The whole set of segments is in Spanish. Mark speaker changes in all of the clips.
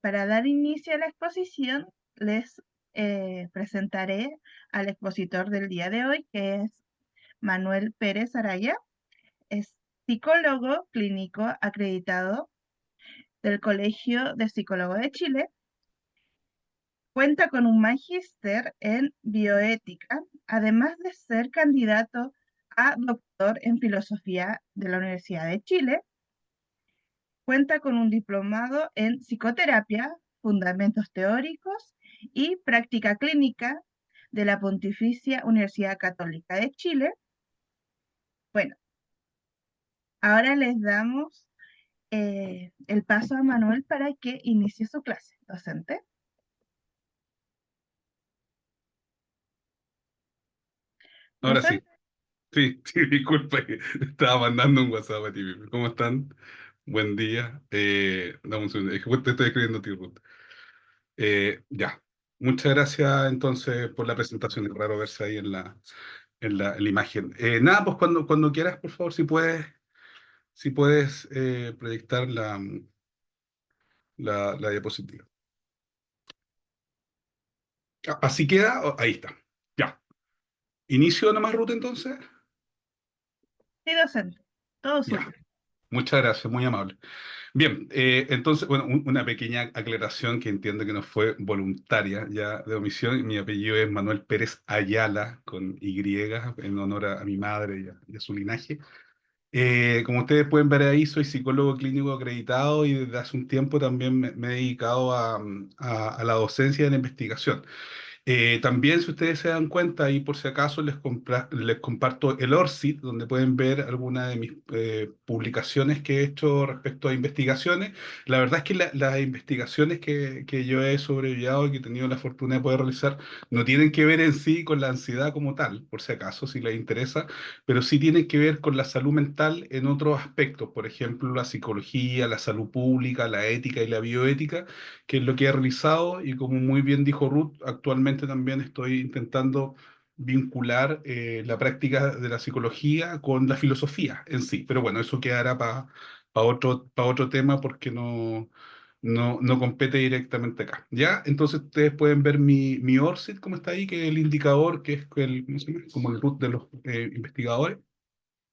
Speaker 1: para dar inicio a la exposición, les presentaré al expositor del día de hoy, que es Manuel Pérez Araya. Es psicólogo clínico acreditado del Colegio de Psicólogos de Chile. Cuenta con un magíster en bioética, además de ser candidato a doctor en filosofía de la Universidad de Chile. Cuenta con un diplomado en psicoterapia, fundamentos teóricos y práctica clínica de la Pontificia Universidad Católica de Chile. Bueno, ahora les damos el paso a Manuel para que inicie su clase docente.
Speaker 2: Ahora sí,
Speaker 1: Docente,
Speaker 2: sí, sí, disculpa, que estaba mandando un WhatsApp a ti mismo. ¿Cómo están? Buen día. Dame un segundo, es que justo te estoy escribiendo a ti, Ruth. Ya, muchas gracias entonces por la presentación. Es raro verse ahí en la imagen. Nada, pues cuando quieras, por favor, si puedes proyectar la diapositiva. Así queda, ahí está. Ya. Inicio nomás, Ruth, entonces.
Speaker 1: sí, docente, todo suyo.
Speaker 2: Ya. Muchas gracias, muy amable. Bien, entonces, bueno, una pequeña aclaración que entiendo que no fue voluntaria ya de omisión. Mi apellido es Manuel Pérez Ayala, con Y, en honor a mi madre y a su linaje. Como ustedes pueden ver ahí, soy psicólogo clínico acreditado y desde hace un tiempo también me he dedicado a la docencia y a la investigación. También, si ustedes se dan cuenta, y por si acaso les comparto el ORCID, donde pueden ver algunas de mis publicaciones que he hecho respecto a investigaciones. La verdad es que las investigaciones que yo he sobrellevado y que he tenido la fortuna de poder realizar no tienen que ver en sí con la ansiedad como tal, por si acaso, si les interesa, pero sí tienen que ver con la salud mental en otros aspectos, por ejemplo, la psicología, la salud pública, la ética y la bioética, que es lo que he realizado y como muy bien dijo Ruth, actualmente también estoy intentando vincular la práctica de la psicología con la filosofía en sí. Pero bueno, eso quedará para otro tema porque no compete directamente acá. ¿Ya? Entonces ustedes pueden ver mi ORCID, como está ahí, que es el indicador, que es ¿cómo se llama? Como el root de los investigadores.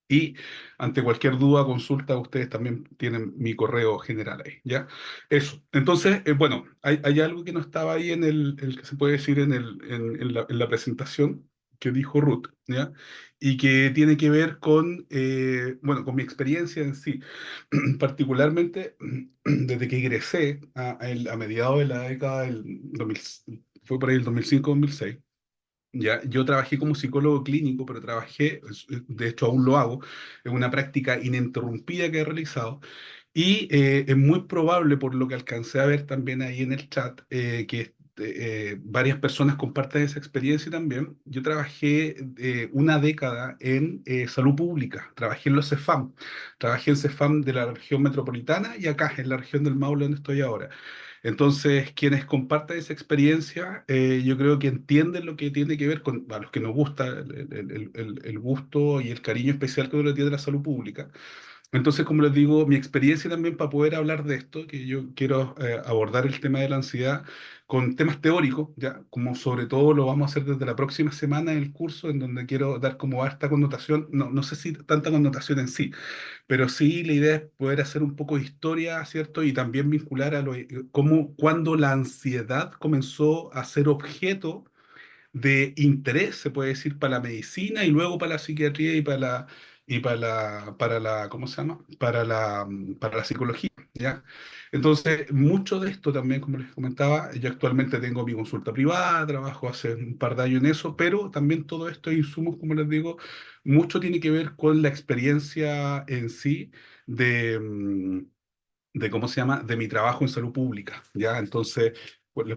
Speaker 2: Y ante cualquier duda, consulta, ustedes también tienen mi correo general ahí, ¿ya? Eso. Entonces, bueno, hay algo que no estaba ahí en el que se puede decir en la presentación que dijo Ruth, ¿ya? Y que tiene que ver bueno, con mi experiencia en sí. Particularmente, desde que ingresé a mediados de la década del 2000, fue por ahí el 2005-2006. Ya, yo trabajé como psicólogo clínico, pero trabajé, de hecho aún lo hago, en una práctica ininterrumpida que he realizado. Y es muy probable, por lo que alcancé a ver también ahí en el chat, que varias personas comparten esa experiencia también. Yo trabajé una década en salud pública, trabajé en los CEFAM, trabajé en CEFAM de la región metropolitana y acá en la región del Maule donde estoy ahora. Entonces, quienes comparten esa experiencia, yo creo que entienden lo que tiene que ver con, a los que nos gusta el gusto y el cariño especial que uno le tiene a la salud pública. Entonces, como les digo, mi experiencia también para poder hablar de esto, que yo quiero abordar el tema de la ansiedad con temas teóricos, ya, como sobre todo lo vamos a hacer desde la próxima semana en el curso, en donde quiero dar como esta connotación, no sé si tanta connotación en sí, pero sí, la idea es poder hacer un poco de historia, ¿cierto? Y también vincular cuando la ansiedad comenzó a ser objeto de interés, se puede decir, para la medicina y luego para la psiquiatría y para la, ¿cómo se llama? Para la psicología, ¿ya? Entonces, mucho de esto también, como les comentaba, yo actualmente tengo mi consulta privada, trabajo hace un par de años en eso, pero también todo esto insumos, como les digo, mucho tiene que ver con la experiencia en sí de, de ¿cómo se llama? De mi trabajo en salud pública, ¿ya? Entonces, pues,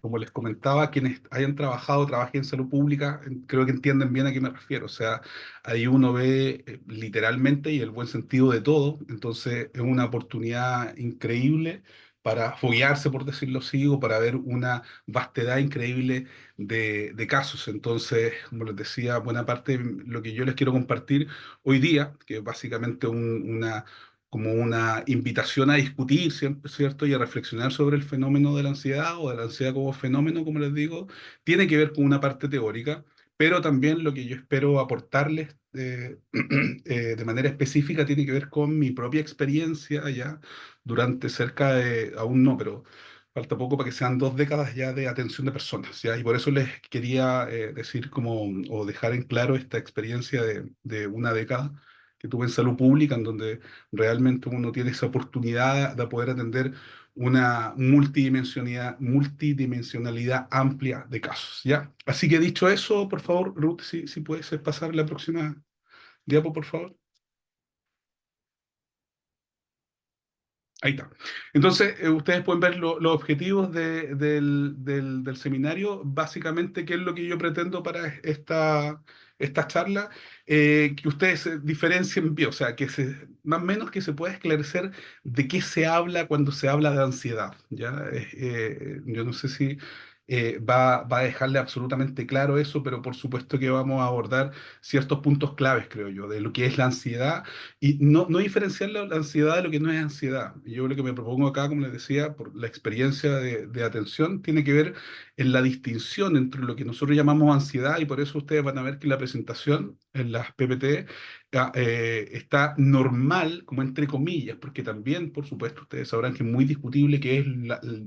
Speaker 2: como les comentaba, quienes hayan trabajé en salud pública, creo que entienden bien a qué me refiero. O sea, ahí uno ve literalmente y el buen sentido de todo. Entonces, es una oportunidad increíble para foguearse, por decirlo así, o para ver una vastedad increíble de casos. Entonces, como les decía, buena parte de lo que yo les quiero compartir hoy día, que es básicamente como una invitación a discutir siempre, ¿cierto? Y a reflexionar sobre el fenómeno de la ansiedad o de la ansiedad como fenómeno, como les digo, tiene que ver con una parte teórica, pero también lo que yo espero aportarles de manera específica tiene que ver con mi propia experiencia ya durante cerca de, aún no, pero falta poco para que sean 2 décadas ya de atención de personas, ¿ya? Y por eso les quería decir como, o dejar en claro esta experiencia de una década que tuve en salud pública, en donde realmente uno tiene esa oportunidad de poder atender una multidimensionalidad amplia de casos, ¿ya? Así que dicho eso, por favor, Ruth, si puedes pasar la próxima diapo, por favor. Ahí está. Entonces, ustedes pueden ver los objetivos del seminario. Básicamente, ¿qué es lo que yo pretendo para esta charla? Que ustedes se diferencien bien, o sea, más o menos que se pueda esclarecer de qué se habla cuando se habla de ansiedad, ¿ya? Yo no sé si va a dejarle absolutamente claro eso, pero por supuesto que vamos a abordar ciertos puntos claves, creo yo, de lo que es la ansiedad y no diferenciar la ansiedad de lo que no es ansiedad. Yo lo que me propongo acá, como les decía, por la experiencia de atención, tiene que ver en la distinción entre lo que nosotros llamamos ansiedad, y por eso ustedes van a ver que la presentación en las PPT está normal, como entre comillas, porque también, por supuesto, ustedes sabrán que es muy discutible que es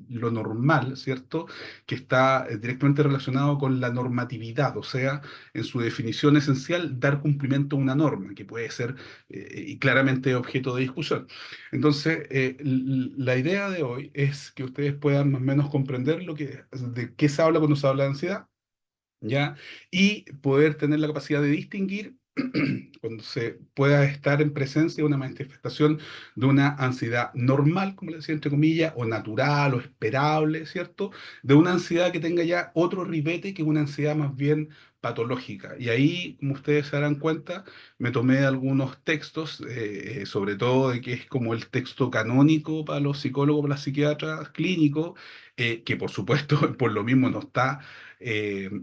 Speaker 2: lo normal, ¿cierto? Que está directamente relacionado con la normatividad, o sea, en su definición esencial, dar cumplimiento a una norma, que puede ser y claramente objeto de discusión. Entonces, la idea de hoy es que ustedes puedan más o menos comprender de qué se habla cuando se habla de ansiedad, ¿ya? Y poder tener la capacidad de distinguir cuando se pueda estar en presencia de una manifestación de una ansiedad normal, como le decía, entre comillas, o natural o esperable, ¿cierto? De una ansiedad que tenga ya otro ribete que una ansiedad más bien patológica. Y ahí, como ustedes se darán cuenta, me tomé algunos textos, sobre todo de que es como el texto canónico para los psicólogos, para las psiquiatras clínicos, que por supuesto, por lo mismo no está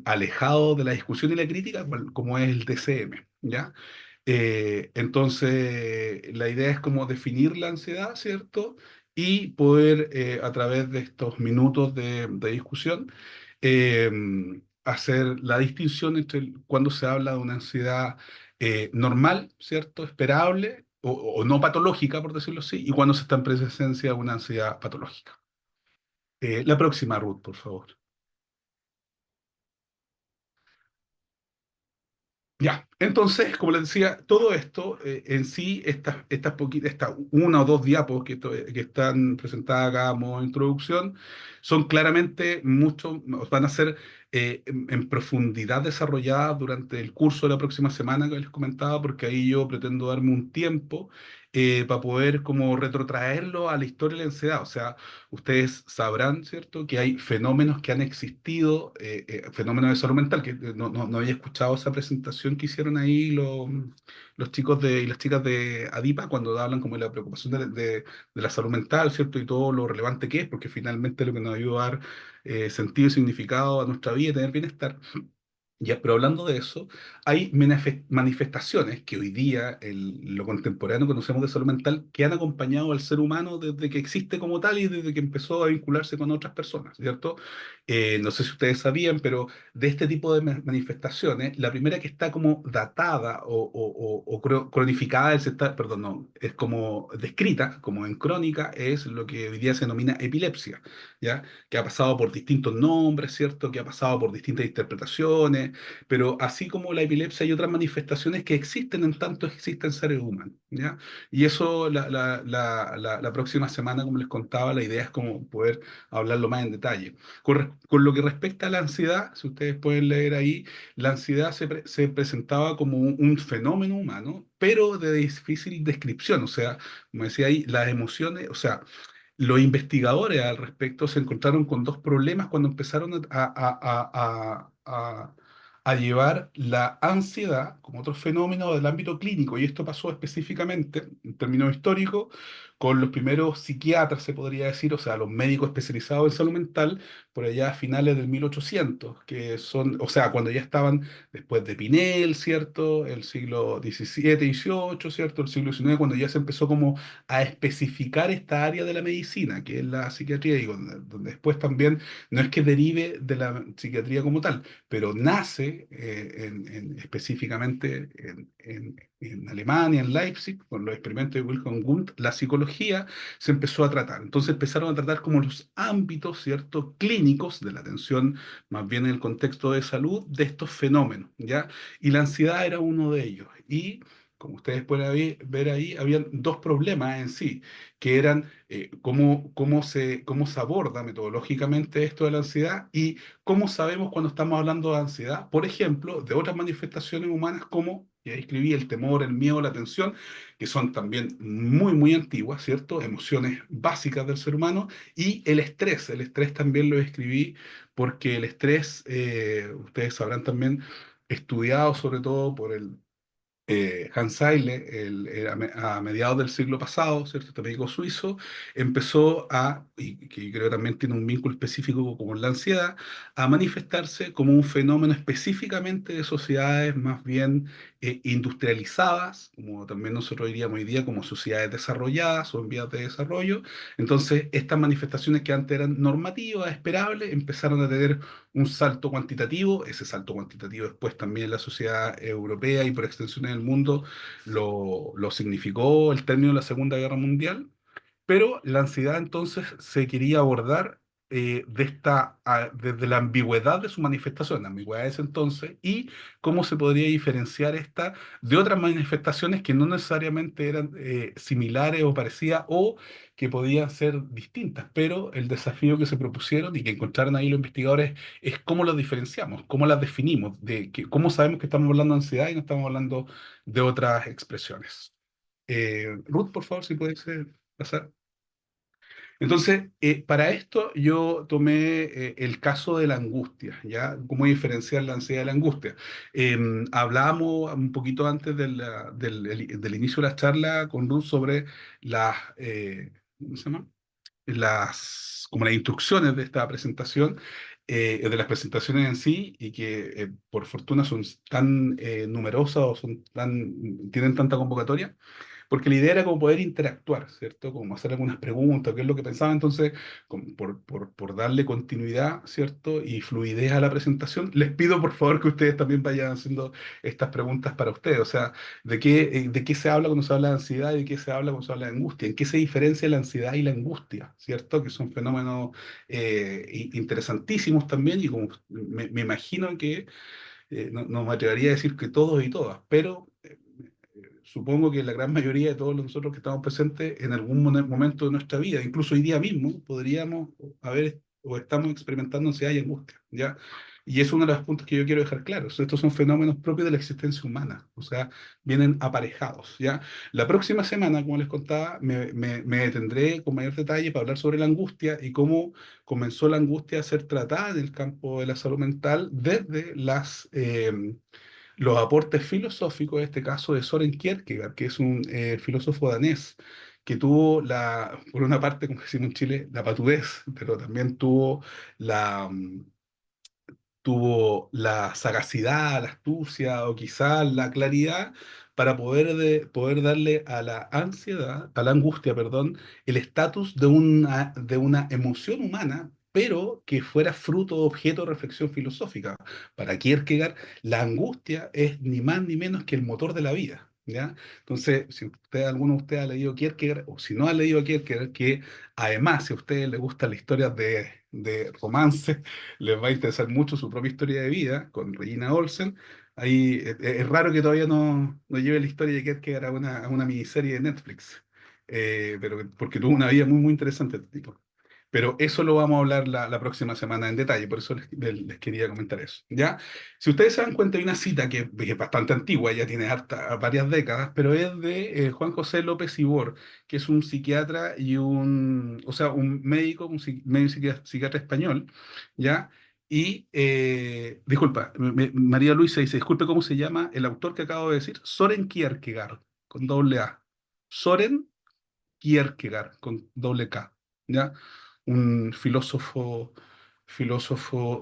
Speaker 2: alejado de la discusión y la crítica, como es el TCM, ¿ya? Entonces, la idea es como definir la ansiedad, ¿cierto? Y poder, a través de estos minutos de discusión, eh, hacer la distinción entre cuando se habla de una ansiedad normal, ¿cierto? Esperable o no patológica, por decirlo así, y cuando se está en presencia de una ansiedad patológica. La próxima, Ruth, por favor. Ya, entonces, como les decía, todo esto en sí, estas 1 o 2 diapos que están presentadas acá a modo de introducción, son claramente van a ser en profundidad desarrolladas durante el curso de la próxima semana que les comentaba, porque ahí yo pretendo darme un tiempo para poder como retrotraerlo a la historia de la ansiedad. O sea, ustedes sabrán, ¿cierto?, que hay fenómenos que han existido, fenómenos de salud mental, que no había escuchado esa presentación que hicieron ahí los chicos y las chicas de ADIPA cuando hablan como de la preocupación de la salud mental, ¿cierto? Y todo lo relevante que es, porque finalmente lo que nos ayuda a dar sentido y significado a nuestra vida y tener bienestar. Ya, pero hablando de eso, hay manifestaciones que hoy día en lo contemporáneo conocemos de salud mental que han acompañado al ser humano desde que existe como tal y desde que empezó a vincularse con otras personas, ¿cierto? No sé si ustedes sabían, pero de este tipo de manifestaciones, la primera que está como datada o cronificada, perdón, no, es como descrita, como en crónica, es lo que hoy día se denomina epilepsia, ¿ya? Que ha pasado por distintos nombres, ¿cierto? Que ha pasado por distintas interpretaciones, pero así como la epilepsia hay otras manifestaciones que existen en tanto existen seres humanos, ¿ya? Y eso la próxima semana, como les contaba, la idea es como poder hablarlo más en detalle. Con lo que respecta a la ansiedad, si ustedes pueden leer ahí, la ansiedad se presentaba como un fenómeno humano, pero de difícil descripción, o sea, como decía ahí, las emociones, o sea, los investigadores al respecto se encontraron con dos problemas cuando empezaron a llevar la ansiedad como otro fenómeno del ámbito clínico. Y esto pasó específicamente, en términos históricos, con los primeros psiquiatras, se podría decir, o sea, los médicos especializados en salud mental, por allá a finales del 1800, que son, o sea, cuando ya estaban después de Pinel, ¿cierto? El siglo XVII, XVIII, ¿cierto? El siglo XIX, cuando ya se empezó como a especificar esta área de la medicina, que es la psiquiatría, y donde después también no es que derive de la psiquiatría como tal, pero nace específicamente en Alemania, en Leipzig, con los experimentos de Wilhelm Wundt, la psicología se empezó a tratar. Entonces empezaron a tratar como los ámbitos, ¿cierto?, clínicos de la atención, más bien en el contexto de salud, de estos fenómenos, ¿ya? Y la ansiedad era uno de ellos. Y como ustedes pueden ver ahí, habían dos problemas en sí, que eran cómo se aborda metodológicamente esto de la ansiedad y cómo sabemos cuando estamos hablando de ansiedad, por ejemplo, de otras manifestaciones humanas como, ya escribí, el temor, el miedo, la tensión, que son también muy, muy antiguas, ¿cierto? Emociones básicas del ser humano, y el estrés también lo escribí porque el estrés, ustedes sabrán también, estudiado sobre todo por el Hans Seyle, a mediados del siglo pasado, ¿cierto? Este médico suizo, empezó a, y que creo también tiene un vínculo específico con la ansiedad, a manifestarse como un fenómeno específicamente de sociedades más bien industrializadas, como también nosotros diríamos hoy día como sociedades desarrolladas o en vías de desarrollo. Entonces, estas manifestaciones que antes eran normativas, esperables, empezaron a tener un salto cuantitativo. Ese salto cuantitativo después también la sociedad europea y por extensión en el mundo lo significó el término de la Segunda Guerra Mundial, pero la ansiedad entonces se quería abordar desde la ambigüedad de su manifestación, la ambigüedad de ese entonces, y cómo se podría diferenciar esta de otras manifestaciones que no necesariamente eran similares o parecidas o que podían ser distintas, pero el desafío que se propusieron y que encontraron ahí los investigadores es cómo las diferenciamos, cómo las definimos, cómo sabemos que estamos hablando de ansiedad y no estamos hablando de otras expresiones. Ruth, por favor, si puedes pasar. Entonces, para esto yo tomé el caso de la angustia, ¿ya? ¿Cómo diferenciar la ansiedad de la angustia? Hablábamos un poquito antes del inicio de la charla con Ruth sobre las, ¿cómo se llama? Como las instrucciones de esta presentación, de las presentaciones en sí, y que por fortuna son tan numerosas o tienen tanta convocatoria porque la idea era como poder interactuar, ¿cierto? Como hacer algunas preguntas, qué es lo que pensaba. Entonces, por darle continuidad, ¿cierto? Y fluidez a la presentación, les pido por favor que ustedes también vayan haciendo estas preguntas para ustedes. O sea, de qué se habla cuando se habla de ansiedad y de qué se habla cuando se habla de angustia? ¿En qué se diferencia la ansiedad y la angustia? ¿Cierto? Que son fenómenos interesantísimos también y como me imagino que no me atrevería a decir que todos y todas, pero supongo que la gran mayoría de todos nosotros que estamos presentes en algún momento de nuestra vida, incluso hoy día mismo, podríamos haber o estamos experimentando ansiedad y angustia, ¿ya? Y es uno de los puntos que yo quiero dejar claros. Estos son fenómenos propios de la existencia humana, o sea, vienen aparejados, ¿ya? La próxima semana, como les contaba, me detendré con mayor detalle para hablar sobre la angustia y cómo comenzó la angustia a ser tratada en el campo de la salud mental desde los aportes filosóficos, en este caso de Soren Kierkegaard, que es un filósofo danés, que tuvo por una parte, como decimos en Chile, la patudez, pero también tuvo la sagacidad, la astucia o quizás la claridad para poder darle a la ansiedad, a la angustia, perdón, el estatus de una emoción humana, pero que fuera fruto, objeto de reflexión filosófica. Para Kierkegaard, la angustia es ni más ni menos que el motor de la vida. ¿Ya? Entonces, si alguno de ustedes ha leído Kierkegaard, o si no ha leído Kierkegaard, que además, si a ustedes les gustan las historias de romance, les va a interesar mucho su propia historia de vida con Regina Olsen. Ahí es raro que todavía no lleve la historia de Kierkegaard a una miniserie de Netflix, pero porque tuvo una vida muy, muy interesante este tipo. Pero eso lo vamos a hablar la próxima semana en detalle, por eso les quería comentar eso. ¿Ya? Si ustedes se dan cuenta, hay una cita que es bastante antigua, ya tiene varias décadas, pero es de Juan José López Ibor, que es un psiquiatra o sea, un médico, un psiquiatra español, ¿ya? Y, disculpa, María Luisa dice, disculpe, ¿cómo se llama el autor que acabo de decir? Soren Kierkegaard, con doble A. Soren Kierkegaard, con doble K, ¿ya? Un filósofo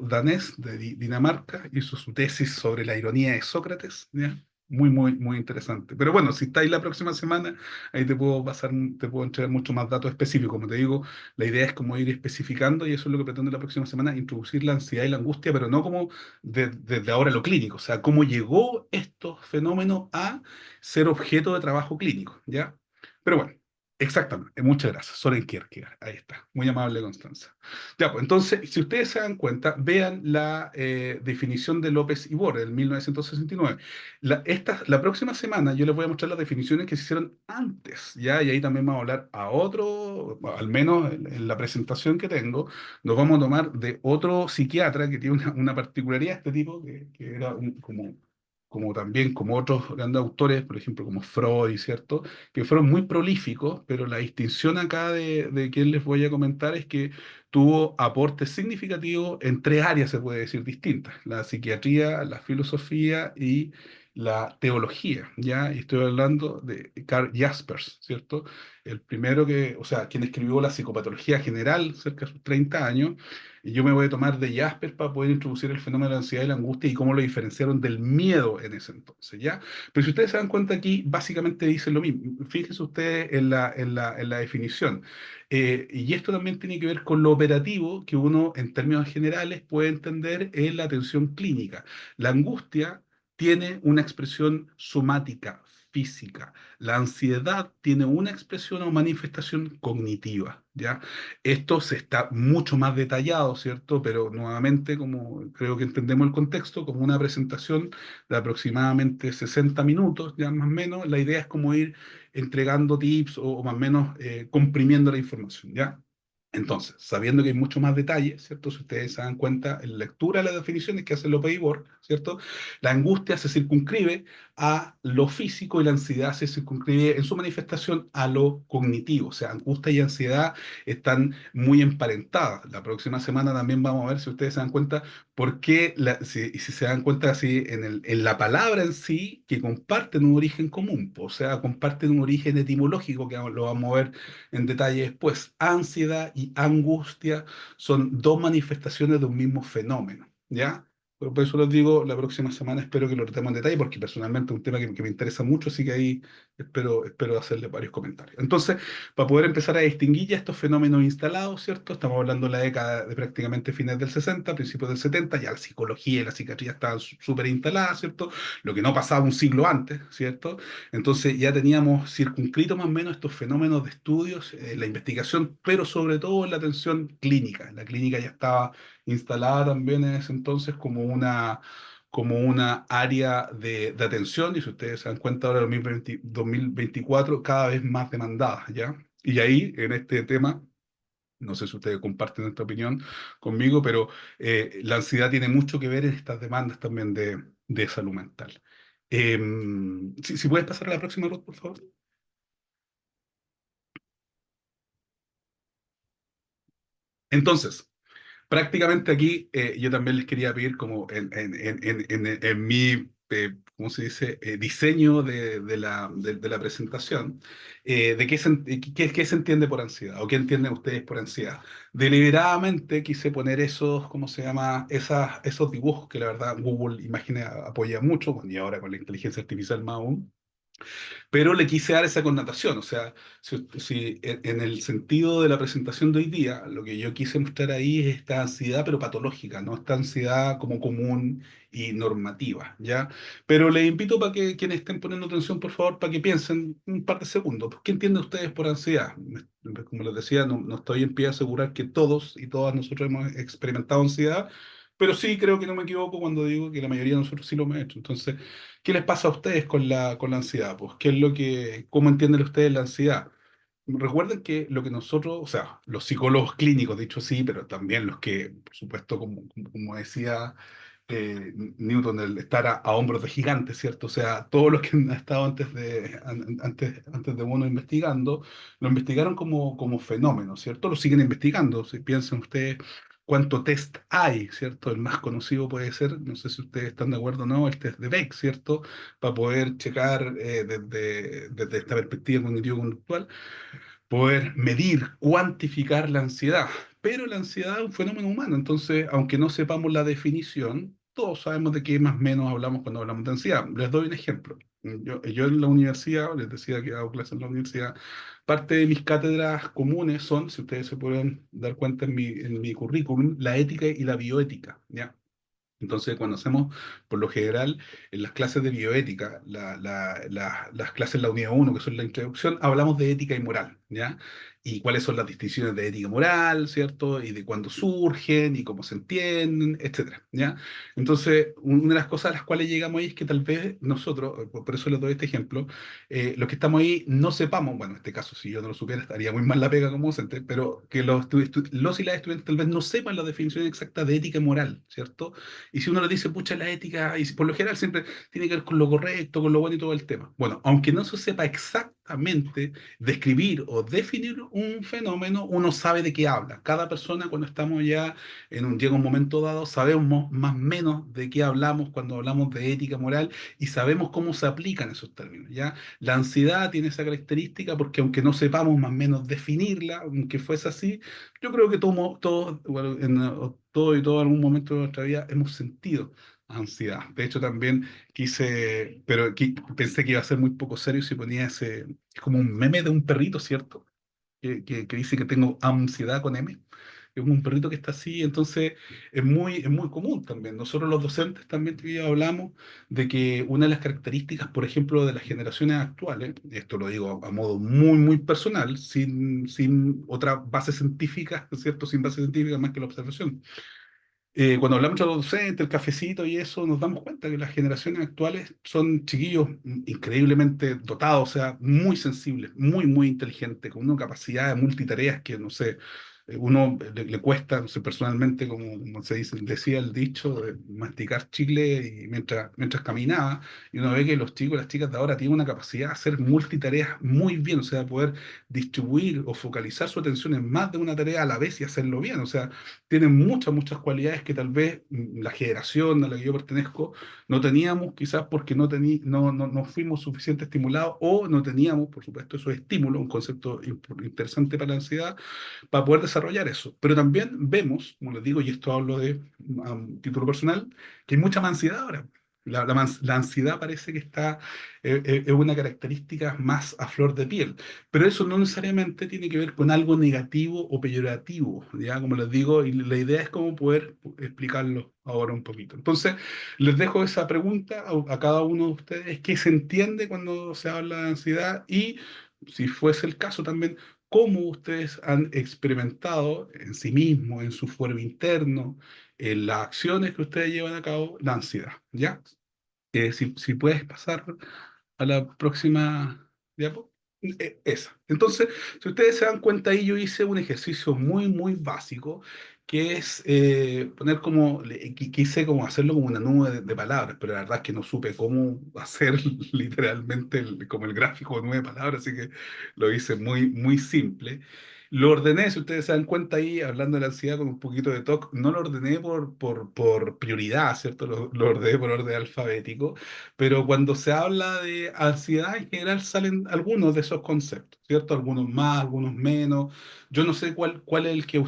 Speaker 2: danés de Dinamarca, hizo su tesis sobre la ironía de Sócrates, ¿ya? Muy, muy, muy interesante. Pero bueno, si estáis la próxima semana, ahí te puedo pasar, te puedo entregar mucho más datos específicos. Como te digo, la idea es como ir especificando y eso es lo que pretendo la próxima semana, introducir la ansiedad y la angustia, pero no como desde ahora lo clínico, o sea, cómo llegó estos fenómenos a ser objeto de trabajo clínico, ¿ya? Pero bueno. Exactamente, muchas gracias. Soren Kierkegaard, ahí está. Muy amable, Constanza. Ya, pues entonces, si ustedes se dan cuenta, vean la definición de López y Borges del 1969. La próxima semana yo les voy a mostrar las definiciones que se hicieron antes, ¿ya? Y ahí también vamos a hablar a otro, al menos en la presentación que tengo, nos vamos a tomar de otro psiquiatra que tiene una particularidad, este tipo, que era como también como otros grandes autores, por ejemplo, como Freud, ¿cierto? Que fueron muy prolíficos, pero la distinción acá de quien les voy a comentar es que tuvo aportes significativos en tres áreas, se puede decir, distintas: la psiquiatría, la filosofía y la teología, ¿ya? Y estoy hablando de Karl Jaspers, ¿cierto? El primero que, o sea, quien escribió la psicopatología general cerca de sus 30 años, y yo me voy a tomar de Jaspers para poder introducir el fenómeno de la ansiedad y la angustia y cómo lo diferenciaron del miedo en ese entonces, ¿ya? Pero si ustedes se dan cuenta aquí, básicamente dicen lo mismo. Fíjense ustedes en la definición. Y esto también tiene que ver con lo operativo que uno, en términos generales, puede entender en la atención clínica. La angustia tiene una expresión somática, física. La ansiedad tiene una expresión o manifestación cognitiva, ¿ya? Esto se está mucho más detallado, ¿cierto? Pero nuevamente, como creo que entendemos el contexto, como una presentación de aproximadamente 60 minutos, ya más o menos, la idea es como ir entregando tips o más o menos comprimiendo la información, ¿ya? Entonces, sabiendo que hay mucho más detalle, ¿cierto? Si ustedes se dan cuenta, en la lectura de las definiciones que hace López y Borg, ¿cierto? La angustia se circunscribe a lo físico y la ansiedad se circunscribe en su manifestación a lo cognitivo. O sea, angustia y ansiedad están muy emparentadas. La próxima semana también vamos a ver, si ustedes se dan cuenta, por qué, si se dan cuenta así, en la palabra en sí, que comparten un origen común, o sea, comparten un origen etimológico que lo vamos a ver en detalle después. Ansiedad y angustia son dos manifestaciones de un mismo fenómeno, ¿ya? Pero por eso les digo, la próxima semana espero que lo tratemos en detalle, porque personalmente es un tema que me interesa mucho, así que ahí espero hacerle varios comentarios. Entonces, para poder empezar a distinguir ya estos fenómenos instalados, ¿cierto? Estamos hablando de la década de prácticamente fines del 60, principios del 70, ya la psicología y la psiquiatría estaban súper instaladas, ¿cierto? Lo que no pasaba un siglo antes, ¿cierto? Entonces ya teníamos circunscrito más o menos estos fenómenos de estudios, la investigación, pero sobre todo en la atención clínica. La clínica ya estaba instalada también en ese entonces como una área de atención, y si ustedes se dan cuenta ahora, 2024, cada vez más demandada, ¿ya? Y ahí, en este tema, no sé si ustedes comparten esta opinión conmigo, pero la ansiedad tiene mucho que ver en estas demandas también de salud mental. Si puedes pasar a la próxima, Ruth, por favor. Entonces, prácticamente aquí yo también les quería pedir como en mi, ¿cómo se dice?, diseño de la presentación, de qué se entiende por ansiedad o qué entienden ustedes por ansiedad. Deliberadamente quise poner esos, ¿cómo se llama?, esos dibujos que la verdad Google Imágenes apoya mucho, bueno, y ahora con la inteligencia artificial más aún, pero le quise dar esa connotación. O sea, si en el sentido de la presentación de hoy día, lo que yo quise mostrar ahí es esta ansiedad, pero patológica, no esta ansiedad como común y normativa, ¿ya? Pero les invito para que quienes estén poniendo atención, por favor, para que piensen un par de segundos. ¿Qué entienden ustedes por ansiedad? Como les decía, no estoy en pie de asegurar que todos y todas nosotros hemos experimentado ansiedad, pero sí creo que no me equivoco cuando digo que la mayoría de nosotros sí lo hemos hecho. Entonces, ¿qué les pasa a ustedes con la ansiedad? Pues, ¿cómo entienden ustedes la ansiedad? Recuerden que lo que nosotros, o sea, los psicólogos clínicos, dicho así, pero también los que, por supuesto, como decía Newton, el estar a hombros de gigantes, ¿cierto? O sea, todos los que han estado antes de uno investigando, lo investigaron como fenómeno, ¿cierto? Lo siguen investigando. Si piensan ustedes cuánto test hay, ¿cierto? El más conocido puede ser, no sé si ustedes están de acuerdo o no, el test de Beck, ¿cierto? Para poder checar desde esta perspectiva cognitivo-conductual, poder medir, cuantificar la ansiedad. Pero la ansiedad es un fenómeno humano, entonces, aunque no sepamos la definición, todos sabemos de qué más o menos hablamos cuando hablamos de ansiedad. Les doy un ejemplo. Yo en la universidad, les decía que hago clases en la universidad, parte de mis cátedras comunes son, si ustedes se pueden dar cuenta en mi currículum, la ética y la bioética, ¿ya? Entonces, cuando hacemos, por lo general, en las clases de bioética, las clases en la unidad uno, que son la introducción, hablamos de ética y moral, ¿ya? Y cuáles son las distinciones de ética y moral, ¿cierto? Y de cuándo surgen y cómo se entienden, etcétera, ¿ya? Entonces, una de las cosas a las cuales llegamos ahí es que tal vez nosotros, por eso les doy este ejemplo, los que estamos ahí no sepamos, bueno, en este caso, si yo no lo supiera, estaría muy mal la pega como docente, pero que los y las estudiantes tal vez no sepan la definición exacta de ética y moral, ¿cierto? Y si uno le dice, pucha, la ética, y por lo general siempre tiene que ver con lo correcto, con lo bueno y todo el tema. Bueno, aunque no se sepa exactamente describir o definir un fenómeno, uno sabe de qué habla. Cada persona cuando estamos ya llega un momento dado, sabemos más o menos de qué hablamos cuando hablamos de ética moral y sabemos cómo se aplican esos términos, ¿ya? La ansiedad tiene esa característica porque aunque no sepamos más o menos definirla, aunque fuese así, yo creo que todos, bueno, todo y todo en algún momento de nuestra vida hemos sentido ansiedad. De hecho, también pensé que iba a ser muy poco serio si ponía es como un meme de un perrito, ¿cierto? Que dice que tengo ansiedad con M. Es un perrito que está así, entonces es muy común también. Nosotros los docentes también tú y yo hablamos de que una de las características, por ejemplo, de las generaciones actuales, y esto lo digo a modo muy personal, sin otra base científica, ¿cierto? Sin base científica más que la observación. Cuando hablamos de los docentes, el cafecito y eso, nos damos cuenta que las generaciones actuales son chiquillos increíblemente dotados, o sea, muy sensibles, muy inteligentes, con una capacidad de multitareas que, no sé, uno le cuesta, no sé, personalmente, como se dice, decía el dicho, de masticar chicle y mientras caminaba, y uno ve que los chicos y las chicas de ahora tienen una capacidad de hacer multitareas muy bien, o sea, poder distribuir o focalizar su atención en más de una tarea a la vez y hacerlo bien, o sea, tienen muchas cualidades que tal vez la generación a la que yo pertenezco no teníamos, quizás porque no fuimos suficientemente estimulados o no teníamos, por supuesto, esos estímulos, un concepto interesante para la ansiedad, para poder desarrollar eso. Pero también vemos, como les digo, y esto hablo de título personal, que hay mucha más ansiedad ahora. La ansiedad parece que es una característica más a flor de piel, pero eso no necesariamente tiene que ver con algo negativo o peyorativo, ya como les digo, y la idea es cómo poder explicarlo ahora un poquito. Entonces, les dejo esa pregunta a cada uno de ustedes, ¿qué se entiende cuando se habla de ansiedad? Y si fuese el caso también, ¿cómo ustedes han experimentado en sí mismos, en su fuero interno, en las acciones que ustedes llevan a cabo, la ansiedad? ¿Ya? Si puedes pasar a la próxima diapo. Esa. Entonces, si ustedes se dan cuenta ahí, yo hice un ejercicio muy básico, que es poner quise como hacerlo como una nube de palabras, pero la verdad es que no supe cómo hacer literalmente como el gráfico de nueve palabras, así que lo hice muy simple. Lo ordené, si ustedes se dan cuenta ahí, hablando de la ansiedad con un poquito de TOC, no lo ordené por prioridad, ¿cierto? Lo ordené por orden alfabético, pero cuando se habla de ansiedad, en general salen algunos de esos conceptos, ¿cierto? Algunos más, algunos menos. Yo no sé cuál es el que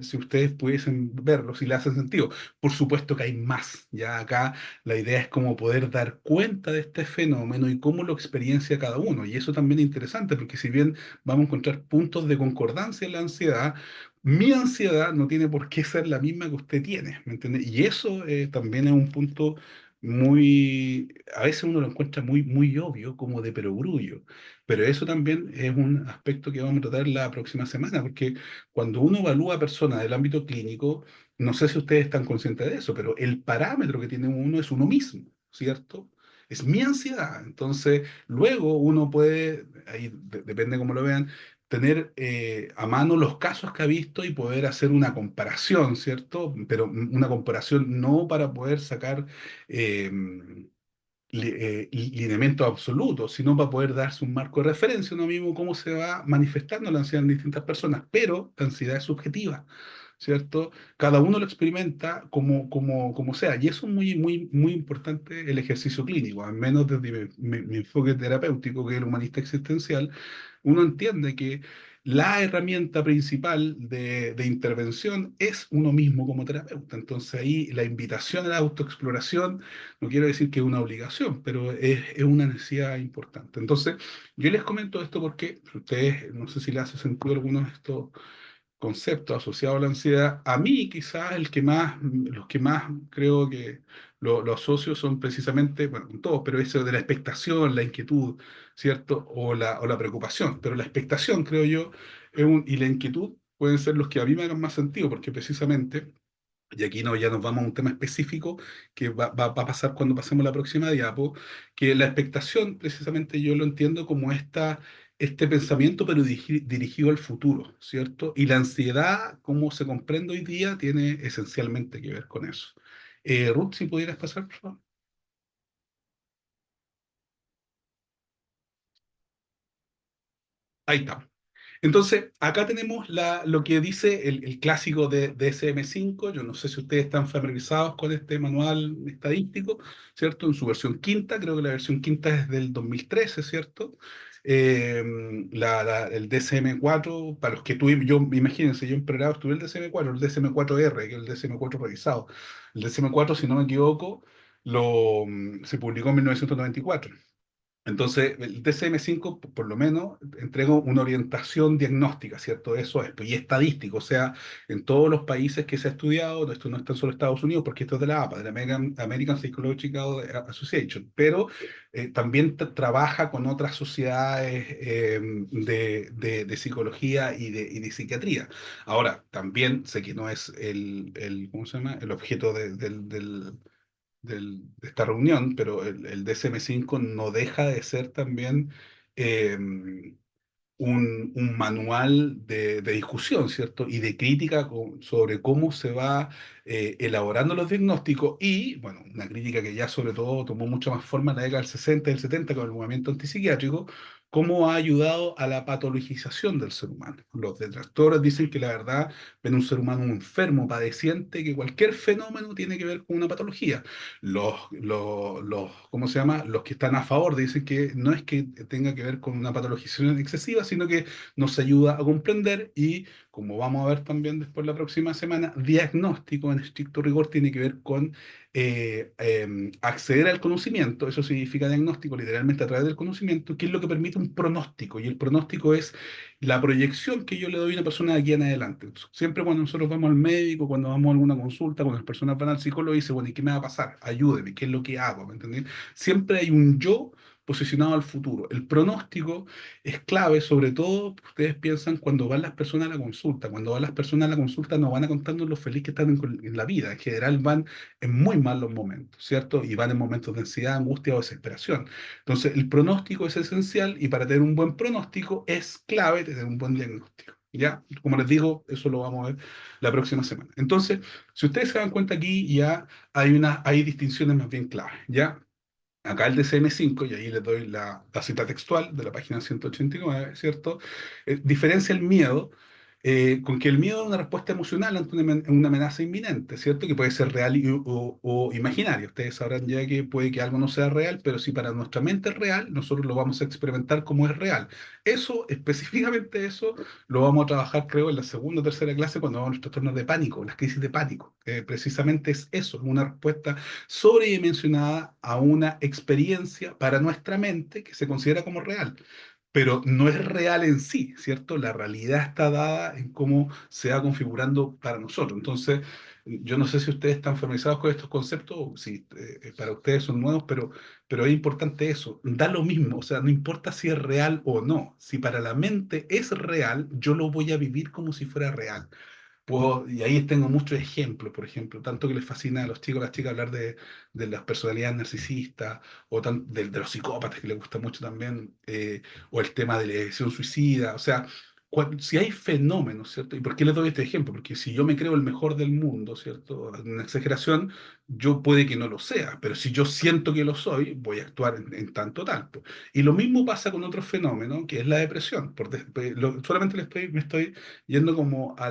Speaker 2: si ustedes pudiesen verlo, si le hace sentido. Por supuesto que hay más. Ya acá la idea es como poder dar cuenta de este fenómeno y cómo lo experiencia cada uno. Y eso también es interesante, porque si bien vamos a encontrar puntos de concordancia en la ansiedad, mi ansiedad no tiene por qué ser la misma que usted tiene, ¿me entiende? Y eso también es un punto a veces uno lo encuentra muy obvio, como de perogrullo, pero eso también es un aspecto que vamos a tratar la próxima semana, porque cuando uno evalúa a personas del ámbito clínico, no sé si ustedes están conscientes de eso, pero el parámetro que tiene uno es uno mismo, ¿cierto? Es mi ansiedad. Entonces, luego uno puede, ahí depende cómo lo vean, tener a mano los casos que ha visto y poder hacer una comparación, ¿cierto? Pero una comparación no para poder sacar eh, lineamientos absolutos, sino para poder darse un marco de referencia, uno mismo cómo se va manifestando la ansiedad en distintas personas. Pero la ansiedad es subjetiva. ¿cierto? Cada uno lo experimenta como sea, y eso es muy, muy, muy importante el ejercicio clínico, al menos desde mi enfoque terapéutico, que es el humanista existencial, uno entiende que la herramienta principal de intervención es uno mismo como terapeuta. Entonces ahí la invitación a la autoexploración, no quiero decir que es una obligación, pero es una necesidad importante. Entonces, yo les comento esto porque ustedes, no sé si les hace sentido algunos de estos conceptos asociados a la ansiedad. A mí quizás los que más creo que lo asocio son precisamente, bueno, con todos, pero eso de la expectación, la inquietud, ¿cierto? O la preocupación. Pero la expectación, creo yo, y la inquietud pueden ser los que a mí me hagan más sentido, porque precisamente y aquí no, ya nos vamos a un tema específico que va a pasar cuando pasemos la próxima diapo, que la expectación, precisamente yo lo entiendo como este pensamiento, pero dirigido al futuro, ¿cierto? Y la ansiedad, como se comprende hoy día, tiene esencialmente que ver con eso. Ruth, si pudieras pasar, por favor. Ahí está. Entonces, acá tenemos lo que dice el clásico de DSM-5. Yo no sé si ustedes están familiarizados con este manual estadístico, ¿cierto? En su versión quinta, creo que la versión quinta es del 2013, ¿cierto? Eh, el DSM-4, para los que tuvimos, yo, imagínense, yo en pregrado tuve el DSM-4, el DSM-4R, que es el DSM-4 revisado. El DSM-4, si no me equivoco, se publicó en 1994. Entonces, el DSM-5, por lo menos, entrega una orientación diagnóstica, ¿cierto? Eso es, pues, y estadístico, o sea, en todos los países que se ha estudiado, esto no está en solo Estados Unidos, porque esto es de la APA, de la American Psychological Association, pero también trabaja con otras sociedades de psicología y de psiquiatría. Ahora, también sé que no es ¿cómo se llama? El objeto de esta reunión, pero el DSM-5 no deja de ser también eh, un manual de discusión, ¿cierto? Y de crítica sobre cómo se va elaborando los diagnósticos y, bueno, una crítica que ya sobre todo tomó mucha más forma en la década del 60 y del 70 con el movimiento antipsiquiátrico, cómo ha ayudado a la patologización del ser humano. Los detractores dicen que la verdad ven un ser humano enfermo, padeciente, que cualquier fenómeno tiene que ver con una patología. ¿Cómo se llama? Los que están a favor dicen que no es que tenga que ver con una patologización excesiva, sino que nos ayuda a comprender y, como vamos a ver también después la próxima semana, diagnóstico en estricto rigor tiene que ver con acceder al conocimiento. Eso significa diagnóstico literalmente a través del conocimiento, que es lo que permite un pronóstico. Y el pronóstico es la proyección que yo le doy a una persona de aquí en adelante. Siempre cuando nosotros vamos al médico, cuando vamos a alguna consulta, cuando las personas van al psicólogo, dice, bueno, ¿y qué me va a pasar? Ayúdeme, ¿qué es lo que hago? ¿Me entendés? Siempre hay un yo posicionado al futuro. El pronóstico es clave, sobre todo, ustedes piensan cuando van las personas a la consulta. Cuando van las personas a la consulta no van a contarnos lo feliz que están en la vida. En general van en muy malos momentos, ¿cierto? Y van en momentos de ansiedad, angustia o desesperación. Entonces, el pronóstico es esencial y para tener un buen pronóstico es clave tener un buen diagnóstico. ¿Ya? Como les digo, eso lo vamos a ver la próxima semana. Entonces, si ustedes se dan cuenta aquí, ya hay distinciones más bien claves, ¿ya? Acá el DCM5, y ahí les doy la cita textual de la página 189, ¿cierto? Diferencia el miedo con que el miedo es una respuesta emocional ante una amenaza inminente, ¿cierto? Que puede ser real o imaginaria. Ustedes sabrán ya que puede que algo no sea real, pero si para nuestra mente es real, nosotros lo vamos a experimentar como es real. Eso, específicamente eso, lo vamos a trabajar, creo, en la segunda o tercera clase cuando vamos a los trastornos de pánico, las crisis de pánico. Precisamente es eso, una respuesta sobredimensionada a una experiencia para nuestra mente que se considera como real, pero no es real en sí, ¿cierto? La realidad está dada en cómo se va configurando para nosotros. Entonces, yo no sé si ustedes están familiarizados con estos conceptos, o si para ustedes son nuevos, pero es importante eso. Da lo mismo, o sea, no importa si es real o no. Si para la mente es real, yo lo voy a vivir como si fuera real. Y ahí tengo muchos ejemplos, por ejemplo, tanto que les fascina a los chicos, a las chicas hablar de las personalidades narcisistas, o de los psicópatas que les gusta mucho también, o el tema de la ideación suicida, o sea, si hay fenómenos, ¿cierto? ¿Y por qué les doy este ejemplo? Porque si yo me creo el mejor del mundo, ¿cierto? Una exageración, yo puede que no lo sea, pero si yo siento que lo soy, voy a actuar en tanto tal. Po. Y lo mismo pasa con otro fenómeno, que es la depresión. Solamente me estoy yendo como a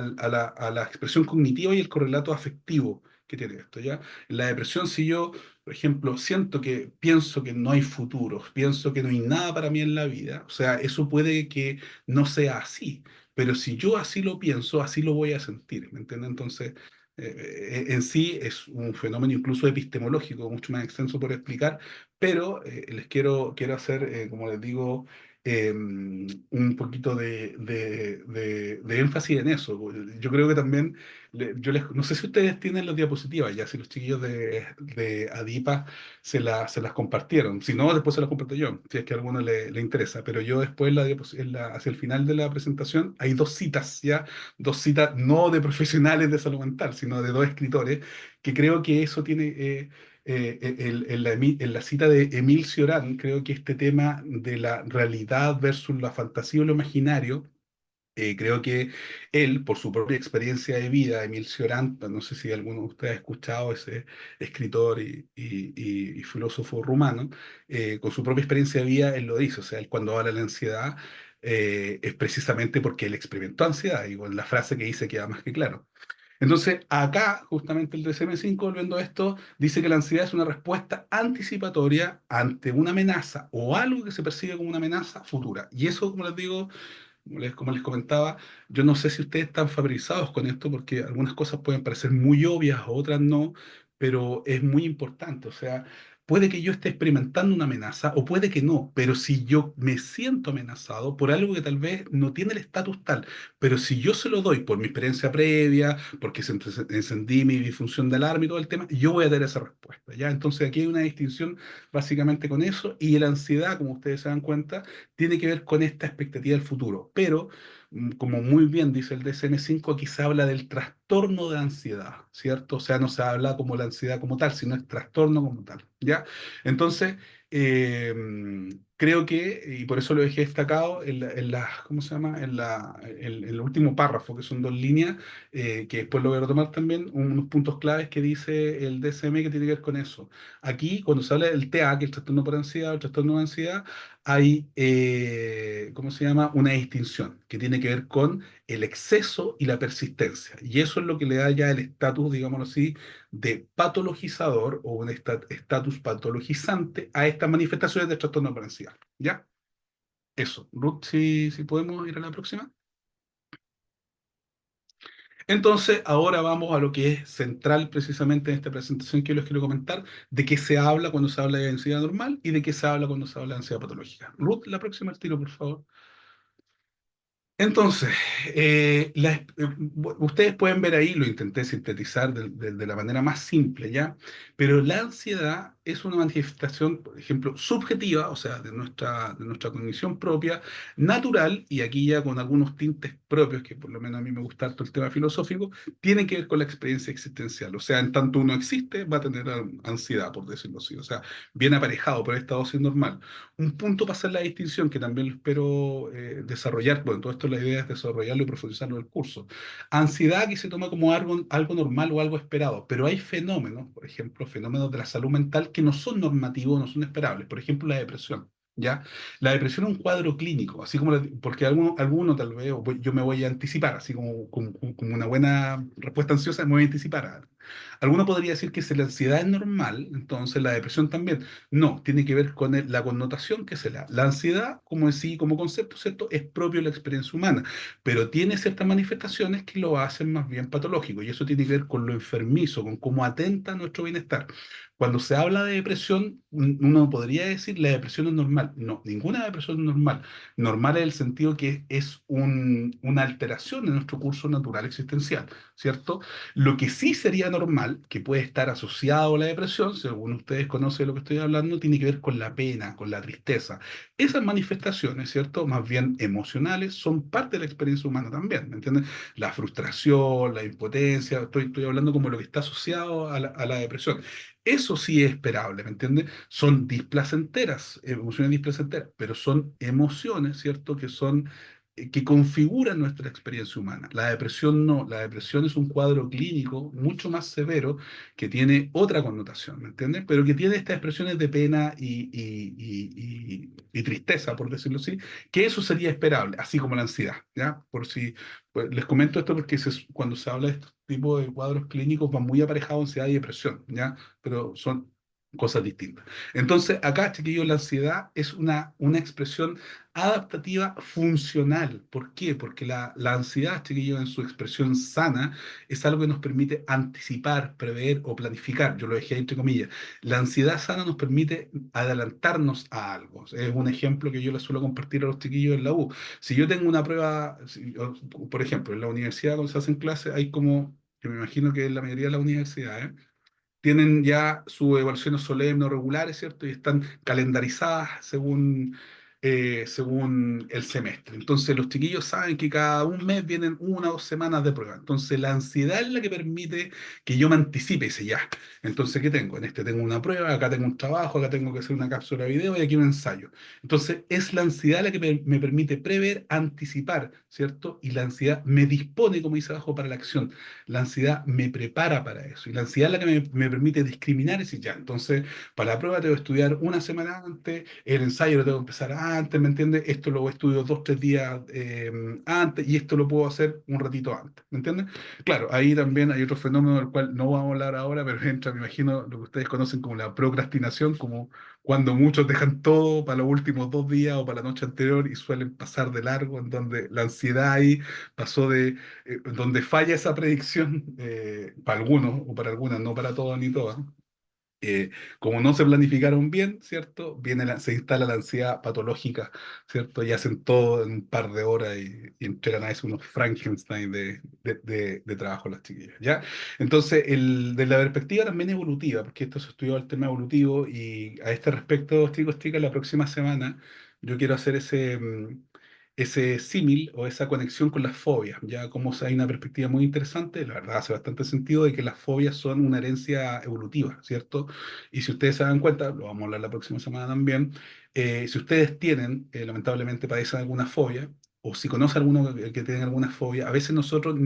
Speaker 2: la expresión cognitiva y el correlato afectivo que tiene esto, ¿ya? En la depresión, si yo, por ejemplo, siento que pienso que no hay futuro, pienso que no hay nada para mí en la vida, o sea, eso puede que no sea así, pero si yo así lo pienso, así lo voy a sentir, ¿me entiendes? Entonces, en sí es un fenómeno incluso epistemológico, mucho más extenso por explicar, pero quiero hacer, como les digo, un poquito de énfasis en eso. Yo creo que también, no sé si ustedes tienen las diapositivas, ya si los chiquillos de Adipa se las compartieron. Si no, después se las comparto yo, si es que a alguno le interesa. Pero yo después, hacia el final de la presentación, hay dos citas, ¿ya? Dos citas no de profesionales de salud mental, sino de dos escritores, que creo que eso tiene... en la cita de Emile Cioran, creo que este tema de la realidad versus la fantasía o lo imaginario, creo que él, por su propia experiencia de vida, Emile Cioran, no sé si alguno de ustedes ha escuchado ese escritor y filósofo rumano, con su propia experiencia de vida, él lo dice, o sea, él cuando habla de la ansiedad, es precisamente porque él experimentó ansiedad, y con la frase que dice queda más que claro. Entonces, acá, justamente el DSM-5, volviendo a esto, dice que la ansiedad es una respuesta anticipatoria ante una amenaza o algo que se percibe como una amenaza futura. Y eso, como les digo, como les comentaba, yo no sé si ustedes están familiarizados con esto, porque algunas cosas pueden parecer muy obvias, otras no, pero es muy importante. O sea, puede que yo esté experimentando una amenaza o puede que no, pero si yo me siento amenazado por algo que tal vez no tiene el estatus tal, pero si yo se lo doy por mi experiencia previa, porque encendí mi función de alarma y todo el tema, yo voy a tener esa respuesta, ¿ya? Entonces aquí hay una distinción básicamente con eso y la ansiedad, como ustedes se dan cuenta, tiene que ver con esta expectativa del futuro. Pero, como muy bien dice el DSM-5, aquí se habla del trastorno de ansiedad, ¿cierto? O sea, no se habla como la ansiedad como tal, sino el trastorno como tal, ¿ya? Entonces, eh, creo que, y por eso lo dejé destacado ¿cómo se llama? En el último párrafo, que son dos líneas, que después lo voy a retomar también, unos puntos claves que dice el DSM que tiene que ver con eso. Aquí, cuando se habla del TEA, que es el trastorno por ansiedad, el trastorno de ansiedad, hay, ¿cómo se llama? Una distinción que tiene que ver con el exceso y la persistencia. Y eso es lo que le da ya el estatus, digámoslo así, de patologizador o un estatus patologizante a estas manifestaciones de trastorno por ansiedad. ¿Ya? Eso. Ruth, si podemos ir a la próxima. Entonces, ahora vamos a lo que es central precisamente en esta presentación que yo les quiero comentar, de qué se habla cuando se habla de ansiedad normal y de qué se habla cuando se habla de ansiedad patológica. Ruth, la próxima al tiro, por favor. Entonces, ustedes pueden ver ahí, lo intenté sintetizar de la manera más simple, ¿ya? Pero la ansiedad es una manifestación, por ejemplo, subjetiva, o sea, de nuestra cognición propia, natural, y aquí ya con algunos tintes propios, que por lo menos a mí me gusta harto el tema filosófico, tiene que ver con la experiencia existencial. O sea, en tanto uno existe, va a tener ansiedad, por decirlo así. O sea, bien aparejado por el estado así normal. Un punto para hacer la distinción, que también lo espero desarrollar, bueno, todo esto la idea es desarrollarlo y profundizarlo en el curso. Ansiedad que se toma como algo normal o algo esperado, pero hay fenómenos, por ejemplo, fenómenos de la salud mental que no son normativos, no son esperables. Por ejemplo, la depresión. ¿Ya? La depresión es un cuadro clínico, así como porque alguno tal vez, yo me voy a anticipar, así como una buena respuesta ansiosa, me voy a anticipar. Alguno podría decir que si la ansiedad es normal, entonces la depresión también. No, tiene que ver con la connotación que se le da. La ansiedad, como en sí, como concepto, ¿cierto? Es propio de la experiencia humana, pero tiene ciertas manifestaciones que lo hacen más bien patológico, y eso tiene que ver con lo enfermizo, con cómo atenta a nuestro bienestar. Cuando se habla de depresión, uno podría decir la depresión es normal. No, ninguna depresión es normal. Normal en el sentido que es una alteración en nuestro curso natural existencial, ¿cierto? Lo que sí sería normal, que puede estar asociado a la depresión, según ustedes conocen de lo que estoy hablando, tiene que ver con la pena, con la tristeza. Esas manifestaciones, ¿cierto? Más bien emocionales, son parte de la experiencia humana también, ¿me entienden? La frustración, la impotencia, estoy hablando como lo que está asociado a la depresión. Eso sí es esperable, ¿me entiendes? Son displacenteras, emociones displacenteras, pero son emociones, ¿cierto? Que son que configuran nuestra experiencia humana. La depresión no, la depresión es un cuadro clínico mucho más severo que tiene otra connotación, ¿me entiendes? Pero que tiene estas expresiones de pena y tristeza, por decirlo así, que eso sería esperable, así como la ansiedad, ¿ya? Por si, pues, les comento esto porque cuando se habla de este tipo de cuadros clínicos va muy aparejado ansiedad y depresión, ¿ya? Pero son cosas distintas. Entonces, acá, chiquillos, la ansiedad es una expresión adaptativa funcional. ¿Por qué? Porque la ansiedad, chiquillos, en su expresión sana, es algo que nos permite anticipar, prever o planificar. Yo lo dejé ahí entre comillas. La ansiedad sana nos permite adelantarnos a algo. Es un ejemplo que yo le suelo compartir a los chiquillos en la U. Si yo tengo una prueba, por ejemplo, en la universidad cuando se hacen clases, hay como, que me imagino que en la mayoría de las universidades, tienen ya sus evaluaciones solemnes o regulares, ¿cierto? Y están calendarizadas según el semestre. Entonces, los chiquillos saben que cada un mes vienen 1 o 2 semanas de prueba. Entonces, la ansiedad es la que permite que yo me anticipe y dice, ya. Entonces, ¿qué tengo? En este tengo una prueba, acá tengo un trabajo, acá tengo que hacer una cápsula de video y aquí un ensayo. Entonces, es la ansiedad la que me permite prever, anticipar, ¿cierto? Y la ansiedad me dispone, como dice abajo, para la acción. La ansiedad me prepara para eso. Y la ansiedad es la que me permite discriminar y decir, ya, entonces, para la prueba tengo que estudiar 1 semana antes, el ensayo lo tengo que empezar antes, ¿me entiendes? Esto lo estudio 2, 3 días antes y esto lo puedo hacer un ratito antes, ¿me entiendes? Claro, ahí también hay otro fenómeno del cual no vamos a hablar ahora, pero entra, me imagino, lo que ustedes conocen como la procrastinación, como cuando muchos dejan todo para los últimos 2 días o para la noche anterior y suelen pasar de largo, en donde la ansiedad ahí pasó de donde falla esa predicción, para algunos o para algunas, no para todos ni todas, como no se planificaron bien, ¿cierto? Se instala la ansiedad patológica, ¿cierto? Y hacen todo en un par de horas y entregan a eso unos Frankenstein de trabajo a las chiquillas, ¿ya? Entonces, de la perspectiva también evolutiva, porque esto se estudió el tema evolutivo y a este respecto, chicos, chicas, la próxima semana yo quiero hacer ese símil o esa conexión con las fobias, ya como hay una perspectiva muy interesante, la verdad hace bastante sentido de que las fobias son una herencia evolutiva, ¿cierto? Y si ustedes se dan cuenta, lo vamos a hablar la próxima semana también, si ustedes tienen, lamentablemente padecen alguna fobia, o si conocen alguno que tiene alguna fobia, a veces nosotros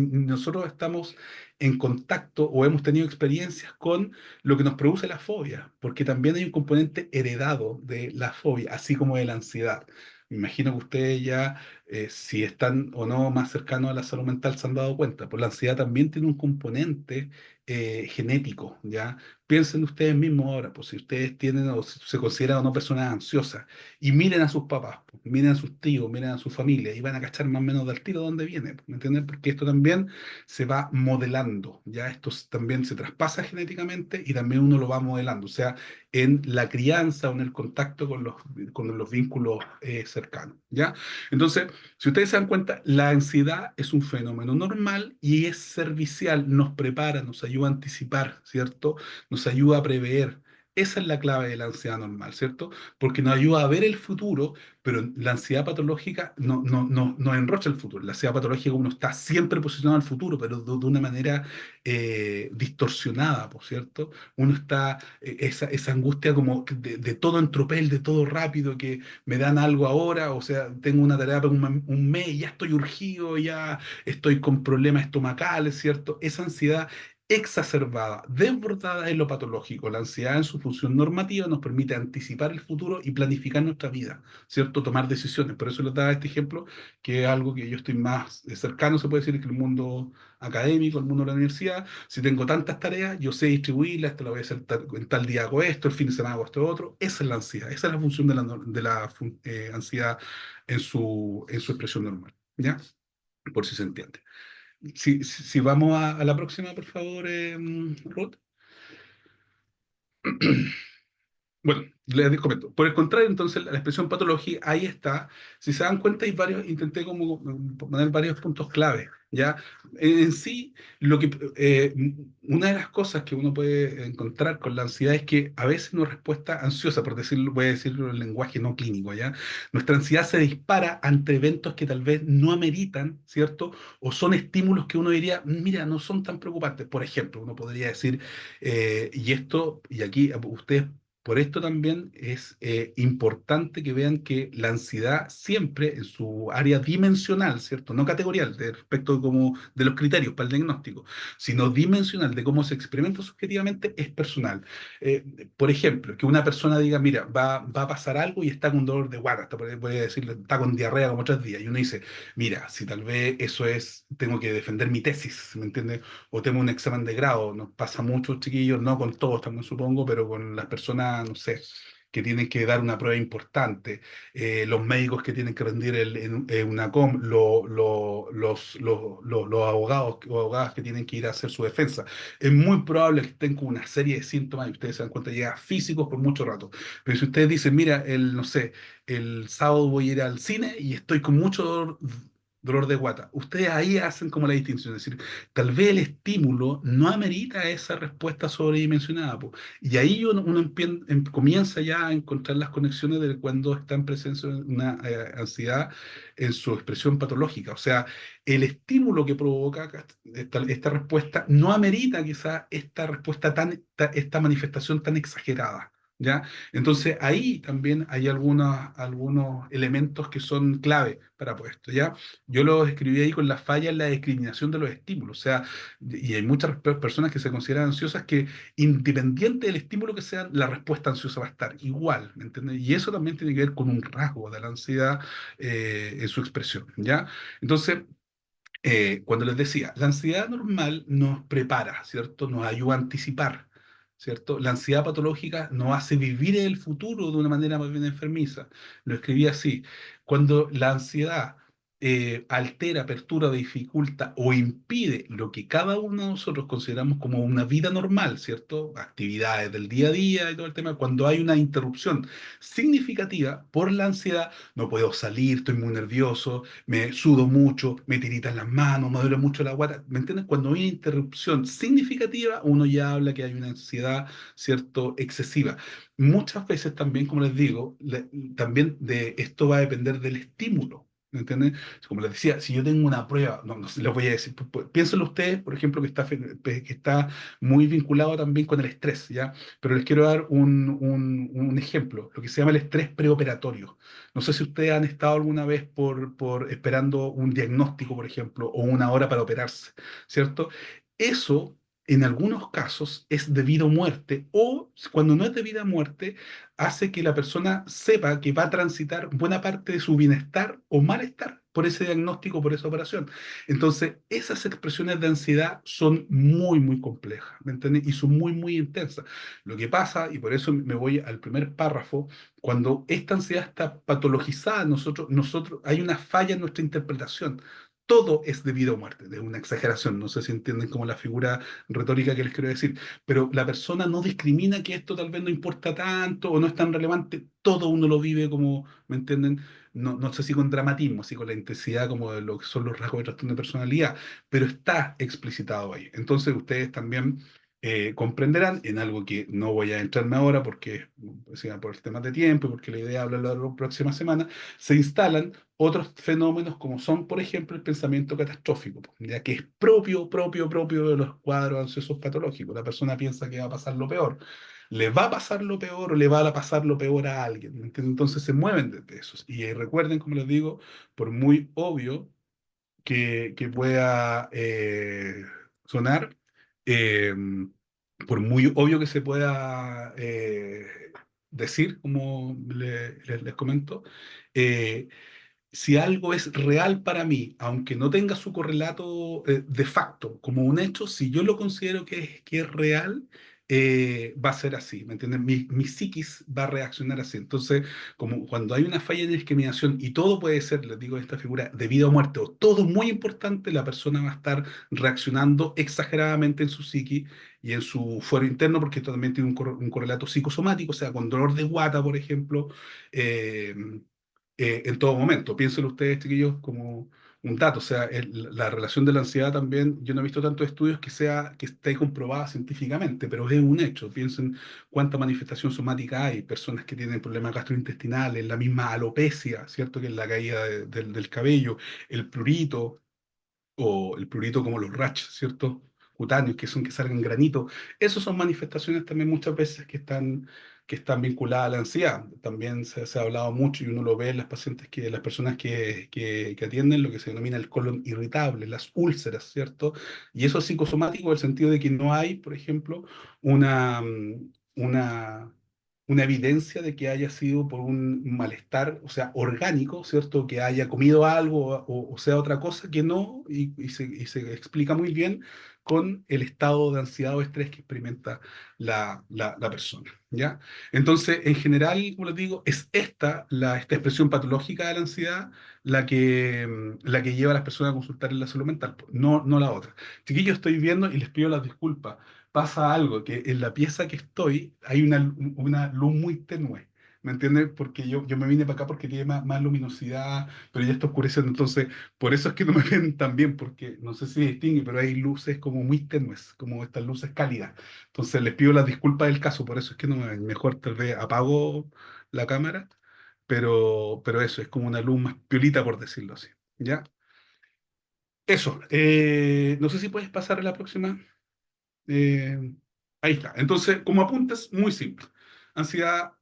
Speaker 2: estamos en contacto o hemos tenido experiencias con lo que nos produce la fobia, porque también hay un componente heredado de la fobia, así como de la ansiedad. Me imagino que ustedes ya, si están o no más cercanos a la salud mental, se han dado cuenta. Pues la ansiedad también tiene un componente genético, ¿ya? Piensen ustedes mismos ahora, pues si ustedes tienen o si se consideran una persona ansiosa y miren a sus papás, pues, miren a sus tíos, miren a su familia y van a cachar más o menos del tiro dónde viene, pues, ¿me entienden? Porque esto también se va modelando, ¿ya? También se traspasa genéticamente y también uno lo va modelando, o sea, en la crianza o en el contacto con los vínculos cercanos, ¿ya? Entonces, si ustedes se dan cuenta, la ansiedad es un fenómeno normal y es servicial, nos prepara, nos ayuda a anticipar, ¿cierto? Nos ayuda a prever. Esa es la clave de la ansiedad normal, ¿cierto? Porque nos ayuda a ver el futuro, pero la ansiedad patológica no enrocha el futuro. La ansiedad patológica uno está siempre posicionado al futuro, pero de una manera distorsionada, ¿por cierto? Uno está, esa angustia como de todo en tropel, de todo rápido, que me dan algo ahora, o sea, tengo una tarea para un mes, ya estoy urgido, ya estoy con problemas estomacales, ¿cierto? Esa ansiedad exacerbada, desbordada en lo patológico. La ansiedad en su función normativa nos permite anticipar el futuro y planificar nuestra vida, ¿cierto? Tomar decisiones. Por eso les daba este ejemplo, que es algo que yo estoy más cercano, se puede decir, que el mundo académico, el mundo de la universidad. Si tengo tantas tareas, yo sé distribuirlas, esto lo voy a hacer en tal día hago esto, el fin de semana hago esto otro. Esa es la ansiedad, esa es la función de la ansiedad en su expresión normal, ¿ya? Por si se entiende. Si vamos a la próxima, por favor, Ruth. Bueno, les comento. Por el contrario, entonces, la expresión patología, ahí está. Si se dan cuenta, intenté como poner varios puntos clave, ¿ya? En sí, una de las cosas que uno puede encontrar con la ansiedad es que a veces una respuesta ansiosa, por decirlo, voy a decirlo en lenguaje no clínico, ¿ya? Nuestra ansiedad se dispara ante eventos que tal vez no ameritan, ¿cierto? O son estímulos que uno diría, mira, no son tan preocupantes. Por ejemplo, uno podría decir, y aquí ustedes Por esto también es importante que vean que la ansiedad siempre en su área dimensional, ¿cierto? No categorial, de respecto de, de los criterios para el diagnóstico, sino dimensional de cómo se experimenta subjetivamente, es personal. Por ejemplo, que una persona diga, mira, va a pasar algo y está con dolor de guata, voy a decirle, está con diarrea como 3 días, y uno dice, mira, si tal vez eso es, tengo que defender mi tesis, ¿me entiendes? O tengo un examen de grado, nos pasa mucho, chiquillos, no con todos también supongo, pero con las personas, no sé, que tienen que dar una prueba importante, los médicos que tienen que rendir una los abogados o abogadas que tienen que ir a hacer su defensa. Es muy probable que estén con una serie de síntomas y ustedes se dan cuenta ya físicos por mucho rato. Pero si ustedes dicen, mira, no sé, el sábado voy a ir al cine y estoy con mucho dolor de guata, ustedes ahí hacen como la distinción, es decir, tal vez el estímulo no amerita esa respuesta sobredimensionada, po. Y ahí uno comienza ya a encontrar las conexiones de cuando está en presencia de una ansiedad en su expresión patológica. O sea, el estímulo que provoca esta respuesta no amerita quizá esta respuesta esta manifestación tan exagerada. ¿Ya? Entonces ahí también hay algunos elementos que son clave para esto, ¿ya? Yo lo escribí ahí con la falla en la discriminación de los estímulos. O sea, y hay muchas personas que se consideran ansiosas que independiente del estímulo que sea, la respuesta ansiosa va a estar igual, ¿me entiendes? Y eso también tiene que ver con un rasgo de la ansiedad en su expresión, ¿ya? Entonces, cuando les decía, la ansiedad normal nos prepara, ¿cierto? Nos ayuda a anticipar, ¿cierto? La ansiedad patológica nos hace vivir el futuro de una manera más bien enfermiza. Lo escribí así. Cuando la ansiedad altera, perturba, dificulta o impide lo que cada uno de nosotros consideramos como una vida normal, ¿cierto? Actividades del día a día y todo el tema, cuando hay una interrupción significativa por la ansiedad, no puedo salir, estoy muy nervioso, me sudo mucho, me tiritan las manos, me duele mucho la guata. ¿Me entiendes? Cuando hay una interrupción significativa, uno ya habla que hay una ansiedad, ¿cierto?, excesiva. Muchas veces también, como les digo, también de esto va a depender del estímulo. ¿Me entienden? Como les decía, si yo tengo una prueba, no sé, les voy a decir, piénsenlo ustedes, por ejemplo, que está muy vinculado también con el estrés, ¿ya? Pero les quiero dar un ejemplo, lo que se llama el estrés preoperatorio. No sé si ustedes han estado alguna vez por esperando un diagnóstico, por ejemplo, o una hora para operarse, ¿cierto? Eso, en algunos casos, es debido a muerte o, cuando no es debido a muerte, hace que la persona sepa que va a transitar buena parte de su bienestar o malestar por ese diagnóstico, por esa operación. Entonces, esas expresiones de ansiedad son muy, muy complejas, ¿me entiendes? Y son muy, muy intensas. Lo que pasa, y por eso me voy al primer párrafo, cuando esta ansiedad está patologizada, nosotros hay una falla en nuestra interpretación. Todo es debido a muerte, de una exageración, no sé si entienden como la figura retórica que les quiero decir, pero la persona no discrimina que esto tal vez no importa tanto o no es tan relevante, todo uno lo vive como, ¿me entienden? No, no sé si con dramatismo, si con la intensidad como de lo que son los rasgos de trastorno de personalidad, pero está explicitado ahí. Entonces ustedes también comprenderán en algo que no voy a entrarme ahora porque, o sea, por temas de tiempo y porque la idea es hablarlo la próxima semana, se instalan otros fenómenos como son, por ejemplo, el pensamiento catastrófico, po, ya que es propio de los cuadros ansiosos patológicos. La persona piensa que va a pasar lo peor. Le va a pasar lo peor o le va a pasar lo peor a alguien. ¿Me entienden? Entonces se mueven desde esos. Y recuerden, como les digo, por muy obvio que pueda sonar, eh, por muy obvio que se pueda decir, como les comento, eh, si algo es real para mí, aunque no tenga su correlato de facto como un hecho, si yo lo considero que es real, va a ser así, ¿me entienden? Mi psiquis va a reaccionar así. Entonces, como cuando hay una falla de discriminación y todo puede ser, les digo, esta figura de vida o muerte, o todo muy importante, la persona va a estar reaccionando exageradamente en su psiquis y en su fuero interno, porque esto también tiene un correlato psicosomático, o sea, con dolor de guata, por ejemplo. eh, en todo momento. Piénsenlo ustedes, chiquillos, como un dato. O sea, la relación de la ansiedad también, yo no he visto tantos estudios que esté comprobada científicamente, pero es un hecho. Piensen cuánta manifestación somática hay, personas que tienen problemas gastrointestinales, la misma alopecia, ¿cierto? Que es la caída del cabello, el prurito, o el prurito como los rash, ¿cierto? Cutáneos, que son que salgan granitos. Esas son manifestaciones también muchas veces que están vinculadas a la ansiedad. También se ha hablado mucho y uno lo ve en las pacientes las personas que atienden lo que se denomina el colon irritable, las úlceras, ¿cierto? Y eso es psicosomático en el sentido de que no hay, por ejemplo, una, una, una evidencia de que haya sido por un malestar, o sea, orgánico, ¿cierto? Que haya comido algo o sea otra cosa que no, y se explica muy bien con el estado de ansiedad o estrés que experimenta la persona, ¿ya? Entonces, en general, como les digo, es esta expresión patológica de la ansiedad la que lleva a las personas a consultar en la salud mental, no la otra. Chiquillos, estoy viendo y les pido las disculpas. Pasa algo, que en la pieza que estoy hay una luz muy tenue. ¿Me entiendes? Porque yo me vine para acá porque tiene más luminosidad, pero ya está oscureciendo. Entonces, por eso es que no me ven tan bien, porque no sé si distingue, pero hay luces como muy tenues, como estas luces cálidas. Entonces, les pido las disculpas del caso, por eso es que no me ven. Mejor tal vez apago la cámara, pero eso, es como una luz más piolita, por decirlo así. ¿Ya? Eso. No sé si puedes pasar a la próxima. Eh, Ahí está. Entonces, como apuntes, muy simple. Ansiedad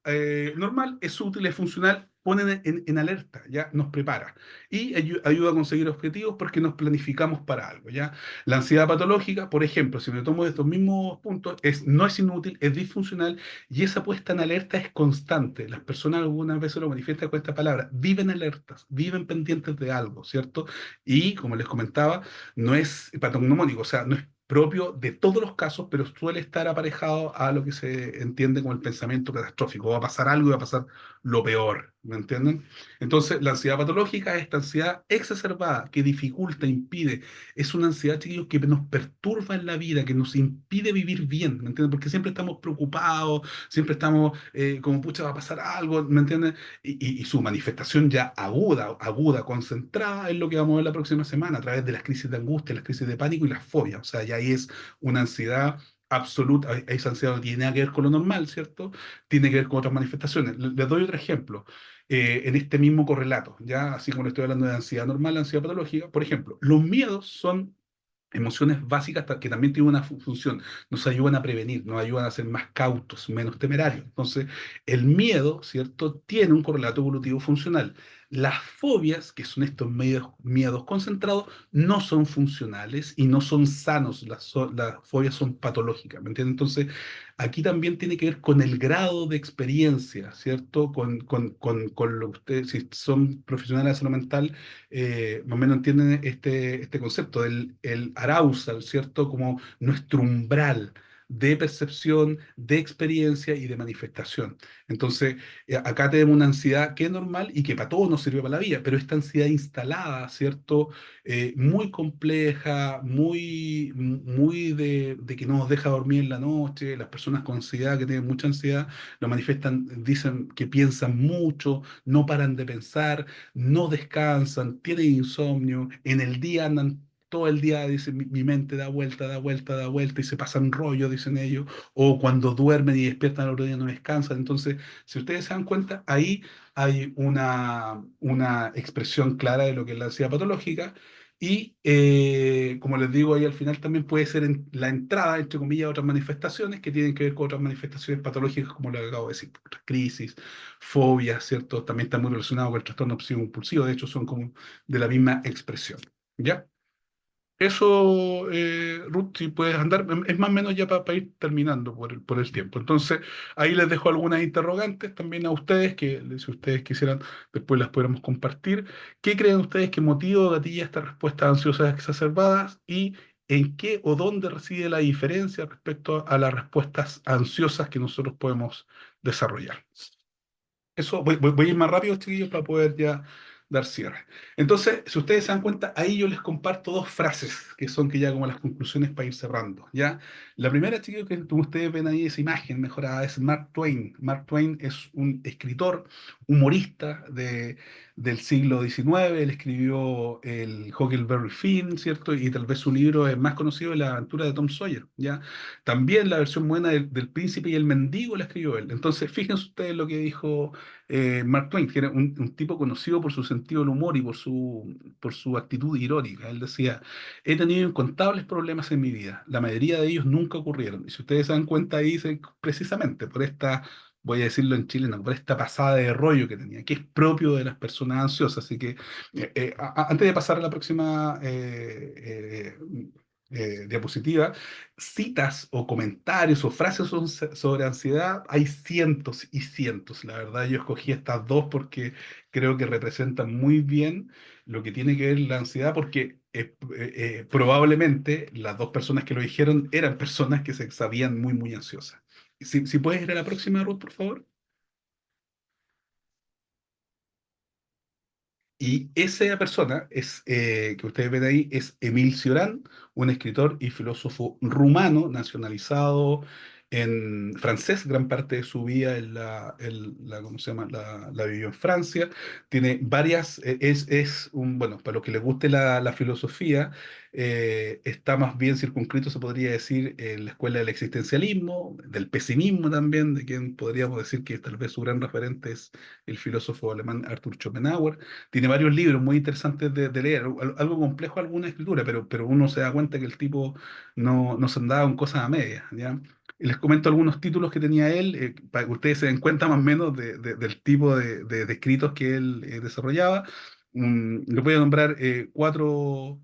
Speaker 2: normal es útil, es funcional, pone en alerta, ¿ya? Nos prepara y ayuda a conseguir objetivos porque nos planificamos para algo, ¿ya? La ansiedad patológica, por ejemplo, si me tomo de estos mismos puntos, no es inútil, es disfuncional y esa puesta en alerta es constante. Las personas algunas veces lo manifiestan con esta palabra, viven alertas, viven pendientes de algo, ¿cierto? Y, como les comentaba, no es patognomónico, o sea, no es propio de todos los casos, pero suele estar aparejado a lo que se entiende como el pensamiento catastrófico. Va a pasar algo y va a pasar lo peor, ¿me entienden? Entonces, la ansiedad patológica es esta ansiedad exacerbada que dificulta, impide. Es una ansiedad, chiquillos, que nos perturba en la vida, que nos impide vivir bien, ¿me entienden? Porque siempre estamos preocupados, siempre estamos como, pucha, va a pasar algo, ¿me entienden? Y su manifestación ya aguda, concentrada, es lo que vamos a ver la próxima semana a través de las crisis de angustia, las crisis de pánico y las fobias. O sea, ya ahí es una ansiedad absoluta, esa ansiedad no tiene nada que ver con lo normal, ¿cierto? Tiene que ver con otras manifestaciones. Les doy otro ejemplo. En este mismo correlato, ya así como le estoy hablando de ansiedad normal, ansiedad patológica, por ejemplo, los miedos son emociones básicas que también tienen una función, nos ayudan a prevenir, nos ayudan a ser más cautos, menos temerarios. Entonces, el miedo, ¿cierto?, tiene un correlato evolutivo funcional. Las fobias, que son estos miedos concentrados, no son funcionales y no son sanos. Las fobias son patológicas, ¿me entiendes? Entonces, aquí también tiene que ver con el grado de experiencia, ¿cierto? Con lo que ustedes, si son profesionales de salud mental, más o menos entienden este concepto del el arousal, ¿cierto? Como nuestro umbral de percepción, de experiencia y de manifestación. Entonces, acá tenemos una ansiedad que es normal y que para todos nos sirve para la vida, pero esta ansiedad instalada, ¿cierto? Muy compleja, muy de que no nos deja dormir en la noche. Las personas con ansiedad, que tienen mucha ansiedad, lo manifiestan, dicen que piensan mucho, no paran de pensar, no descansan, tienen insomnio, en el día andan todo el día, dicen, mi mente da vuelta, da vuelta, da vuelta y se pasan rollo, dicen ellos, o cuando duermen y despiertan al otro día no descansan. Entonces, si ustedes se dan cuenta, ahí hay una expresión clara de lo que es la ansiedad patológica. Y como les digo, ahí al final también puede ser la entrada, entre comillas, a otras manifestaciones que tienen que ver con otras manifestaciones patológicas, como lo que acabo de decir, crisis, fobias, ¿cierto? También está muy relacionado con el trastorno obsesivo impulsivo, de hecho son como de la misma expresión, ¿ya? Eso, Ruth, si puedes andar, es más o menos ya para ir terminando por el tiempo. Entonces, ahí les dejo algunas interrogantes también a ustedes, que si ustedes quisieran, después las podremos compartir. ¿Qué creen ustedes que motiva o gatilla estas respuestas ansiosas exacerbadas y en qué o dónde reside la diferencia respecto a las respuestas ansiosas que nosotros podemos desarrollar? Eso, voy a ir más rápido, chiquillos, para poder ya dar cierre. Entonces, si ustedes se dan cuenta, ahí yo les comparto dos frases que son que ya como las conclusiones para ir cerrando, ¿ya? La primera, chiquillos, que como ustedes ven ahí esa imagen mejorada, es Mark Twain. Mark Twain es un escritor, humorista del siglo XIX. Él escribió el Huckleberry Finn, ¿cierto? Y tal vez su libro es más conocido, La aventura de Tom Sawyer, ¿ya? También la versión buena del Príncipe y el Mendigo la escribió él. Entonces, fíjense ustedes lo que dijo Mark Twain, que era un tipo conocido por su sentido del humor y por su actitud irónica. Él decía, he tenido incontables problemas en mi vida, la mayoría de ellos nunca ocurrieron. Y si ustedes se dan cuenta ahí, dice precisamente por esta voy a decirlo en chileno, por esta pasada de rollo que tenía, que es propio de las personas ansiosas. Así que antes de pasar a la próxima diapositiva, citas o comentarios o frases sobre ansiedad, hay cientos y cientos. La verdad, yo escogí estas dos porque creo que representan muy bien lo que tiene que ver la ansiedad, porque probablemente las dos personas que lo dijeron eran personas que se sabían muy, muy ansiosas. Si puedes ir a la próxima, Ruth, por favor. Y esa persona es, que ustedes ven ahí es Émile Cioran, un escritor y filósofo rumano nacionalizado en francés. Gran parte de su vida ¿cómo se llama? La vivió en Francia. Tiene varias, es un, bueno, para los que les guste la filosofía, está más bien circunscrito, se podría decir, en la escuela del existencialismo, del pesimismo también, de quien podríamos decir que tal vez su gran referente es el filósofo alemán Arthur Schopenhauer. Tiene varios libros muy interesantes de leer, algo complejo alguna escritura, pero uno se da cuenta que el tipo no se andaba con cosas a medias, ¿ya? Y les comento algunos títulos que tenía él, para que ustedes se den cuenta más o menos del tipo de escritos que él desarrollaba. Les voy a nombrar cuatro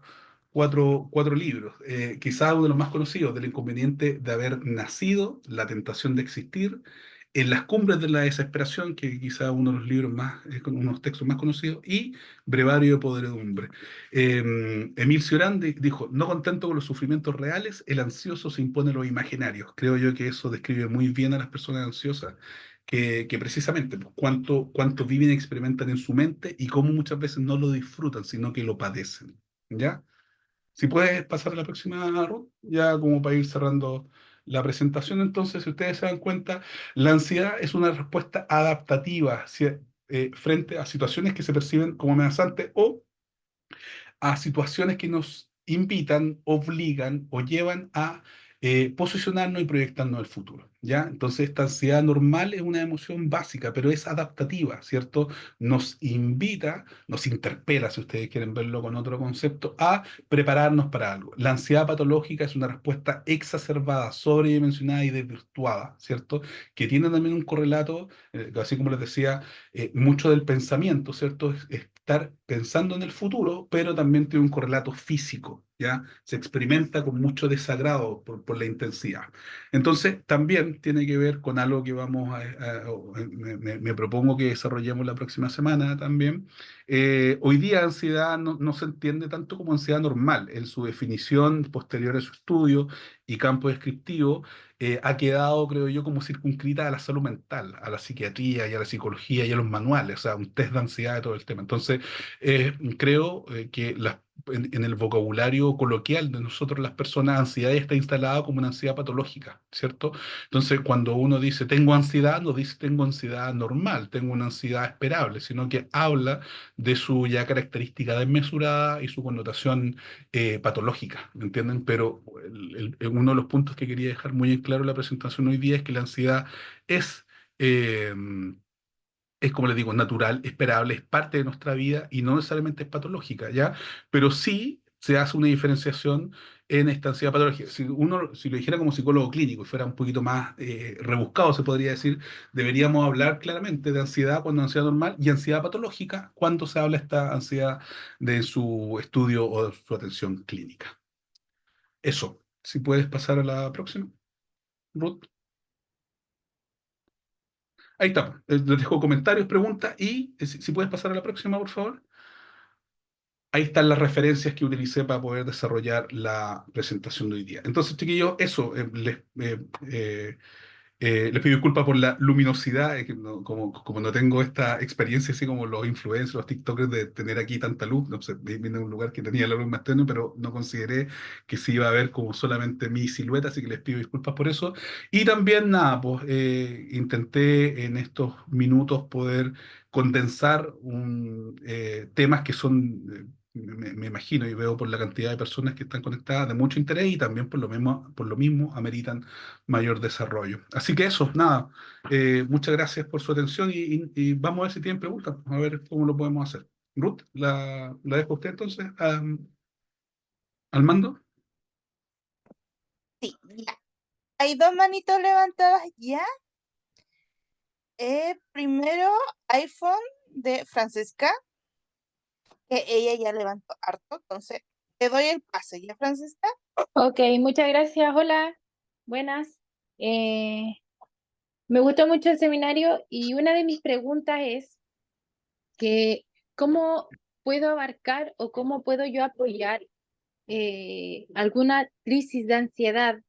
Speaker 2: libros. Quizás uno de los más conocidos, Del inconveniente de haber nacido, La tentación de existir, En las cumbres de la desesperación, que quizás uno de los libros más, con unos textos más conocidos, y Brevario de podredumbre. Emil Cioran dijo, no contento con los sufrimientos reales, el ansioso se impone a los imaginarios. Creo yo que eso describe muy bien a las personas ansiosas, que precisamente pues, cuánto viven y experimentan en su mente y cómo muchas veces no lo disfrutan, sino que lo padecen. ¿Ya? Si puedes pasar a la próxima, Ruth, ya como para ir cerrando la presentación, entonces, si ustedes se dan cuenta, la ansiedad es una respuesta adaptativa frente a situaciones que se perciben como amenazantes o a situaciones que nos invitan, obligan o llevan a posicionarnos y proyectarnos al futuro, ¿ya? Entonces, esta ansiedad normal es una emoción básica, pero es adaptativa, ¿cierto? Nos invita, nos interpela, si ustedes quieren verlo con otro concepto, a prepararnos para algo. La ansiedad patológica es una respuesta exacerbada, sobredimensionada y desvirtuada, ¿cierto? Que tiene también un correlato, así como les decía, mucho del pensamiento, ¿cierto? Es estar pensando en el futuro, pero también tiene un correlato físico, ¿ya? Se experimenta con mucho desagrado por la intensidad. Entonces, también tiene que ver con algo que me propongo que desarrollemos la próxima semana también. Hoy día ansiedad no se entiende tanto como ansiedad normal. En su definición posterior a su estudio y campo descriptivo, ha quedado, creo yo, como circunscrita a la salud mental, a la psiquiatría y a la psicología y a los manuales, o sea, un test de ansiedad de todo el tema. Entonces, creo que en el vocabulario coloquial de nosotros las personas, ansiedad está instalada como una ansiedad patológica, ¿cierto? Entonces, cuando uno dice tengo ansiedad, no dice tengo ansiedad normal, tengo una ansiedad esperable, sino que habla de su ya característica desmesurada y su connotación patológica, ¿me entienden? Pero uno de los puntos que quería dejar muy en claro en la presentación hoy día es que la ansiedad es, eh, es como les digo, natural, esperable, es parte de nuestra vida y no necesariamente es patológica, ¿ya? Pero sí se hace una diferenciación en esta ansiedad patológica. Si lo dijera como psicólogo clínico y fuera un poquito más rebuscado, se podría decir, deberíamos hablar claramente de ansiedad cuando ansiedad normal y ansiedad patológica cuando se habla esta ansiedad de su estudio o de su atención clínica. Eso, si puedes pasar a la próxima, Ruth. Ahí está. Les dejo comentarios, preguntas y si puedes pasar a la próxima, por favor. Ahí están las referencias que utilicé para poder desarrollar la presentación de hoy día. Entonces, chiquillos, eso, les pido disculpas por la luminosidad, que como no tengo esta experiencia así como los influencers, los TikTokers de tener aquí tanta luz, no sé, vine de un lugar que tenía la luz más tenue, pero no consideré que se iba a ver como solamente mi silueta, así que les pido disculpas por eso. Y también, nada, pues intenté en estos minutos poder condensar temas que son... me imagino y veo por la cantidad de personas que están conectadas de mucho interés y también por lo mismo ameritan mayor desarrollo. Así que eso, nada, muchas gracias por su atención y vamos a ver si tienen preguntas, a ver cómo lo podemos hacer. Ruth, la dejo a usted entonces al mando.
Speaker 1: Sí, ya. Hay dos manitos levantadas ya. Primero, iPhone de Francesca, que ella ya levantó harto, entonces te doy el pase, ¿ya, Francesca?
Speaker 3: Ok, muchas gracias. Hola, buenas. Eh, Me gustó mucho el seminario y una de mis preguntas es que ¿cómo puedo abarcar o cómo puedo yo apoyar alguna crisis de ansiedad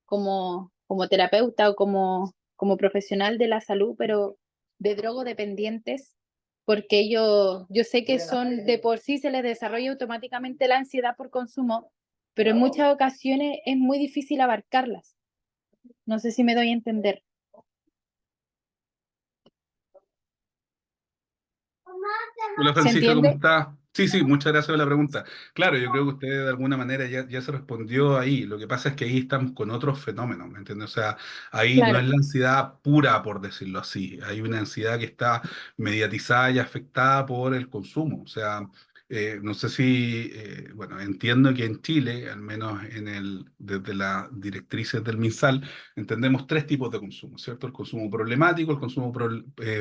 Speaker 3: como terapeuta o como profesional de la salud, pero de drogodependientes? Porque yo sé que son de por sí se les desarrolla automáticamente la ansiedad por consumo, pero en muchas ocasiones es muy difícil abarcarlas. No sé si me doy a entender.
Speaker 2: Hola
Speaker 3: ¿Se
Speaker 2: Francisca, ¿cómo
Speaker 3: entiende?
Speaker 2: está? Sí, sí, muchas gracias por la pregunta. Claro, yo creo que usted de alguna manera ya se respondió ahí. Lo que pasa es que ahí estamos con otros fenómenos, ¿me entiende? O sea, ahí no
Speaker 3: Claro,
Speaker 2: es la ansiedad pura, por decirlo así. Hay una ansiedad que está mediatizada y afectada por el consumo. O sea, no sé si, bueno, entiendo que en Chile, al menos desde las directrices del MinSal, entendemos tres tipos de consumo, ¿cierto? El consumo problemático, el consumo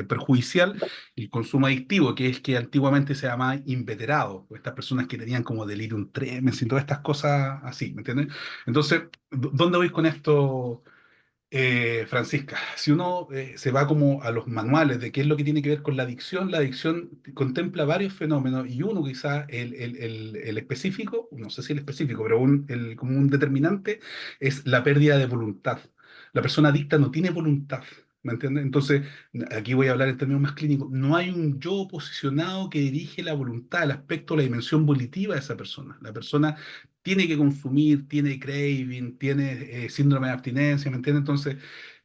Speaker 2: perjudicial, el consumo adictivo, que es que antiguamente se llamaba inveterado, estas personas que tenían como delirium tremens y todas estas cosas así, ¿me entiendes? Entonces, ¿dónde voy con esto, Francisca? Si uno se va como a los manuales de qué es lo que tiene que ver con la adicción contempla varios fenómenos y uno quizá el específico, no sé si el específico, pero como un determinante es la pérdida de voluntad. La persona adicta no tiene voluntad. ¿Me entiendes? Entonces, aquí voy a hablar en términos más clínicos. No hay un yo posicionado que dirige la voluntad, el aspecto, la dimensión volitiva de esa persona. La persona tiene que consumir, tiene craving, tiene síndrome de abstinencia, ¿me entiendes? Entonces,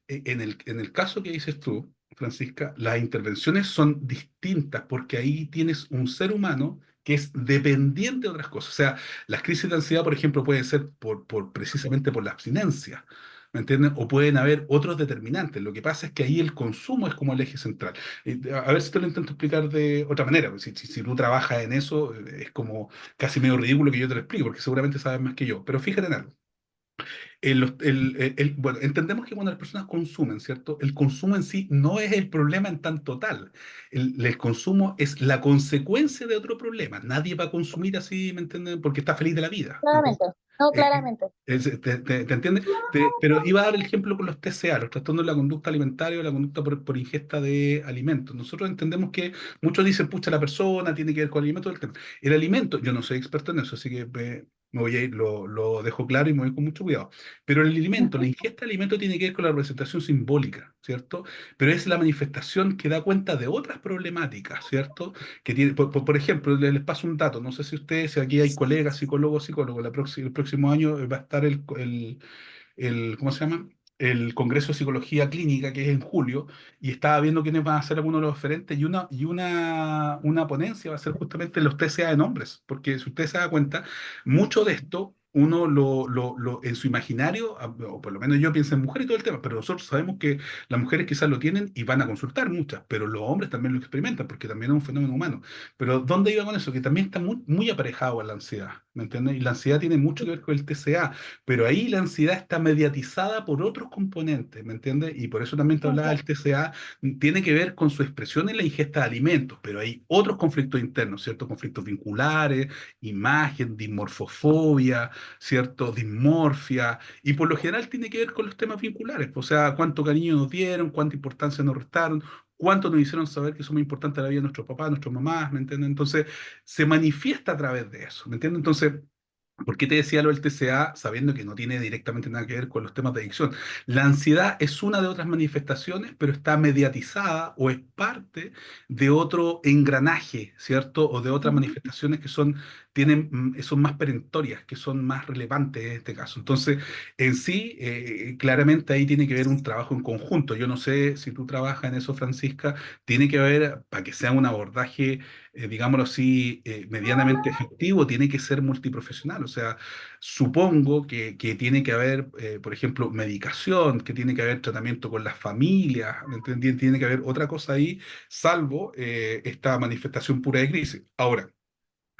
Speaker 2: en el caso que dices tú, Francisca, las intervenciones son distintas porque ahí tienes un ser humano que es dependiente de otras cosas. O sea, las crisis de ansiedad, por ejemplo, pueden ser precisamente por la abstinencia. ¿Me entienden? O pueden haber otros determinantes. Lo que pasa es que ahí el consumo es como el eje central. A ver si te lo intento explicar de otra manera. Pues si tú trabajas en eso, es como casi medio ridículo que yo te lo explique, porque seguramente sabes más que yo. Pero fíjate en algo. Bueno, entendemos que cuando las personas consumen, ¿cierto? El consumo en sí no es el problema en tanto tal. El consumo es la consecuencia de otro problema. Nadie va a consumir así, ¿me entienden? Porque está feliz de la vida. ¿Me entiendes?
Speaker 3: claramente, no,
Speaker 2: Eh,
Speaker 3: claramente.
Speaker 2: ¿Te entiendes? Pero iba a dar el ejemplo con los TCA, los trastornos de la conducta alimentaria o la conducta por ingesta de alimentos. Nosotros entendemos que muchos dicen, pucha, la persona tiene que ver con el alimento. El alimento, yo no soy experto en eso, así que me voy a ir, lo dejo claro y me voy con mucho cuidado. Pero el alimento, la
Speaker 3: Ujú.
Speaker 2: ingesta de alimento tiene que ver con la representación simbólica, ¿cierto? Pero es la manifestación que da cuenta de otras problemáticas, ¿cierto? Que tiene, por ejemplo, les paso un dato, no sé si ustedes, si aquí hay colegas, psicólogos, psicólogos, el próximo año va a estar ¿cómo se llama? El Congreso de Psicología Clínica, que es en julio, y estaba viendo quiénes van a ser algunos de los referentes, y una ponencia va a ser justamente los TCA en hombres, porque si usted se da cuenta, mucho de esto uno en su imaginario, o por lo menos yo pienso en mujeres y todo el tema, pero nosotros sabemos que las mujeres quizás lo tienen y van a consultar muchas, pero los hombres también lo experimentan, porque también es un fenómeno humano. Pero ¿dónde iba con eso? Que también está muy, muy aparejado a la ansiedad, ¿me entiendes? Y la ansiedad tiene mucho que ver con el TCA, pero ahí la ansiedad está mediatizada por otros componentes, ¿me entiendes? Y por eso también te hablaba del
Speaker 3: Ok.
Speaker 2: TCA, tiene que ver con su expresión en la ingesta de alimentos, pero hay otros conflictos internos, ¿cierto? Conflictos vinculares, imagen, dismorfofobia, ¿cierto? Dismorfia, y por lo general tiene que ver con los temas vinculares, o sea, cuánto cariño nos dieron, cuánta importancia nos restaron, cuánto nos hicieron saber que somos importantes en la vida de nuestros papás, nuestras mamás, ¿me entiendes? Entonces, se manifiesta a través de eso, ¿me entiendes? Entonces, ¿por qué te decía lo del TCA sabiendo que no tiene directamente nada que ver con los temas de adicción? La ansiedad es una de otras manifestaciones, pero está mediatizada o es parte de otro engranaje, ¿cierto? O de otras
Speaker 3: Ujú.
Speaker 2: manifestaciones que son más perentorias, que son más relevantes en este caso. Entonces, en sí, claramente ahí tiene que haber un trabajo en conjunto. Yo no sé si tú trabajas en eso, Francisca, tiene que haber, para que sea un abordaje digámoslo así, medianamente efectivo, tiene que ser multiprofesional. O sea, supongo que tiene que haber, por ejemplo, medicación, que tiene que haber tratamiento con las familias, ¿me entendí? Tiene que haber otra cosa ahí, salvo esta manifestación pura de crisis. Ahora,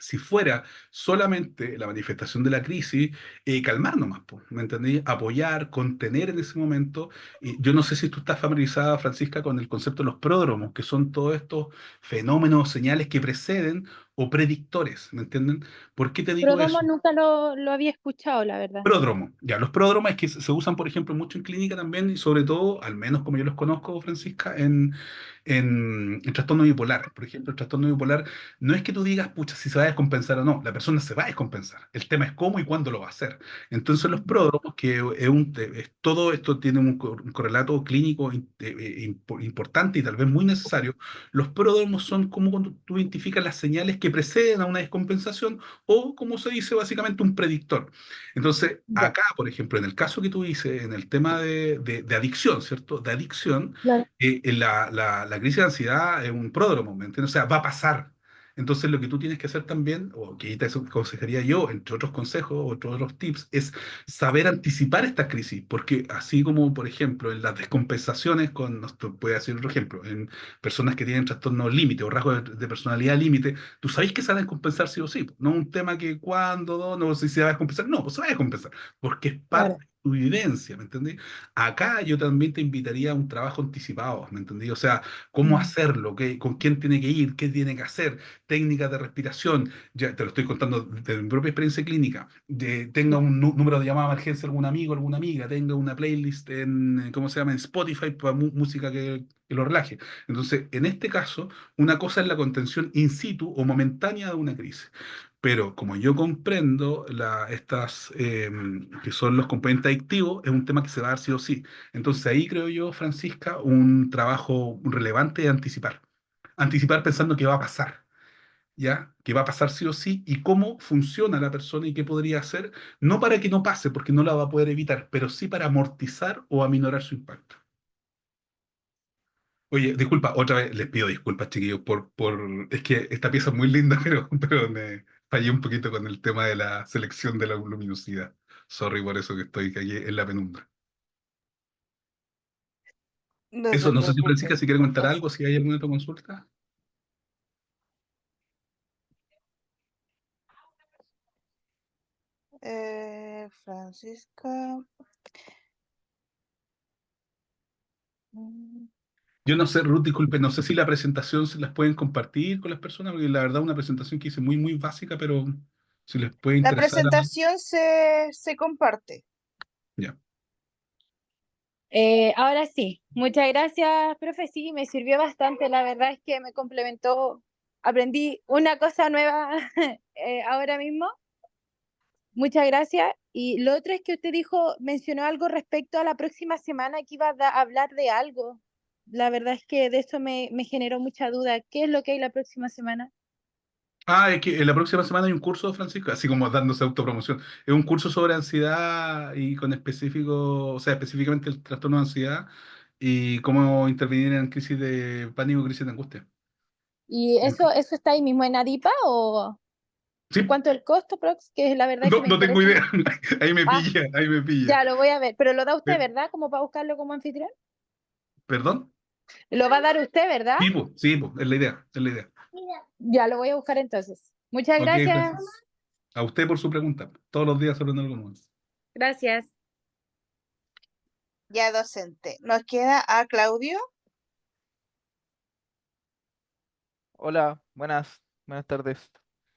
Speaker 2: si fuera solamente la manifestación de la crisis, calmar nomás, po, ¿me entendí? Apoyar, contener en ese momento. Y yo no sé si tú estás familiarizada, Francisca, con el concepto de los pródromos, que son todos estos fenómenos o señales que preceden o predictores, ¿me entienden? ¿Por qué te digo
Speaker 3: Pródomo
Speaker 2: eso?
Speaker 3: nunca lo había escuchado, la verdad.
Speaker 2: Pródromo. Ya, los pródromos es que se usan, por ejemplo, mucho en clínica también y sobre todo, al menos como yo los conozco, Francisca, en trastorno bipolar. Por ejemplo, el trastorno bipolar no es que tú digas, pucha, si se va a descompensar o no. La persona se va a descompensar. El tema es cómo y cuándo lo va a hacer. Entonces, los pródromos, que todo esto tiene un correlato clínico importante y tal vez muy necesario, los pródromos son como cuando tú identificas las señales que preceden a una descompensación o, como se dice, básicamente un predictor. Entonces,
Speaker 3: Ya,
Speaker 2: acá, por ejemplo, en el caso que tú dices, en el tema de adicción, ¿cierto? De adicción,
Speaker 3: claro,
Speaker 2: la crisis de ansiedad es un pródromo, ¿me entiendes? O sea, va a pasar. Entonces, lo que tú tienes que hacer también, o que ahí te aconsejaría yo, entre otros consejos, otros tips, es saber anticipar estas crisis, porque así como, por ejemplo, en las descompensaciones, voy a decir otro ejemplo, en personas que tienen trastorno límite o rasgos de personalidad límite, tú sabes que se van a descompensar sí o sí, no un tema que cuándo, no sé si se va a descompensar, no, pues se va a descompensar, porque es parte
Speaker 3: claro.
Speaker 2: de tu vivencia, ¿me entendí? Acá yo también te invitaría a un trabajo anticipado, ¿me entendí? O sea, cómo
Speaker 3: Mm.
Speaker 2: hacerlo, con quién tiene que ir, qué tiene que hacer, técnicas de respiración, ya te lo estoy contando de mi propia experiencia clínica, tenga un número de llamada de emergencia algún amigo, alguna amiga, tenga una playlist ¿cómo se llama? En Spotify para música que lo relaje. Entonces, en este caso, una cosa es la contención in situ o momentánea de una crisis. Pero como yo comprendo, que son los componentes adictivos, es un tema que se va a dar sí o sí. Entonces ahí creo yo, Francisca, un trabajo relevante de anticipar. Anticipar pensando que va a pasar, ¿ya? Que va a pasar sí o sí y cómo funciona la persona y qué podría hacer, no para que no pase, porque no la va a poder evitar, pero sí para amortizar o aminorar su impacto. Oye, disculpa, otra vez les pido disculpas, chiquillos, es que esta pieza es muy linda, pero me fallé un poquito con el tema de la selección de la luminosidad. Sorry por eso que estoy aquí en la penumbra.
Speaker 1: No
Speaker 2: Eso,
Speaker 1: se
Speaker 2: no sé si Francisca,
Speaker 1: preocupe.
Speaker 2: si quiere comentar algo, si hay alguna otra consulta.
Speaker 1: Francisca.
Speaker 2: Yo no sé, Ruth, disculpe, no sé si la presentación se las pueden compartir con las personas, porque la verdad una presentación que hice muy, muy básica, pero si les puede
Speaker 1: La
Speaker 2: interesar,
Speaker 1: presentación se comparte.
Speaker 2: ya.
Speaker 3: Ahora sí, muchas gracias, profe. Sí, me sirvió bastante. La verdad es que me complementó. Aprendí una cosa nueva ahora mismo. Muchas gracias. Y lo otro es que usted dijo, mencionó algo respecto a la próxima semana que iba a hablar de algo. La verdad es que de eso me generó mucha duda. ¿Qué es lo que hay la próxima semana?
Speaker 2: Ah, es que en la próxima semana hay un curso, Francisco, así como dándose autopromoción. Es un curso sobre ansiedad y con específico, o sea, específicamente el trastorno de ansiedad y cómo intervenir en crisis de pánico, crisis de angustia.
Speaker 3: ¿Y eso está ahí mismo en Adipa o
Speaker 2: Sí,
Speaker 3: cuánto el costo, Prox? Que la verdad que
Speaker 2: no,
Speaker 3: me
Speaker 2: no tengo
Speaker 3: interesa
Speaker 2: idea.
Speaker 3: mucho.
Speaker 2: Ahí me
Speaker 3: Ah,
Speaker 2: pilla, ahí me pilla.
Speaker 3: ya lo voy a ver, pero lo da usted,
Speaker 2: Per-
Speaker 3: ¿verdad? Como para buscarlo como anfitrión.
Speaker 2: ¿Perdón?
Speaker 3: Lo va a dar usted, ¿verdad?
Speaker 2: Sí, po, es la idea, es la idea.
Speaker 3: Ya lo voy a buscar entonces. Muchas
Speaker 2: Ok,
Speaker 3: gracias.
Speaker 2: Francisco. A usted por su pregunta. Todos los días aprendo algo nuevo.
Speaker 3: Gracias.
Speaker 1: Ya docente. Nos queda a Claudio.
Speaker 4: Hola, buenas tardes.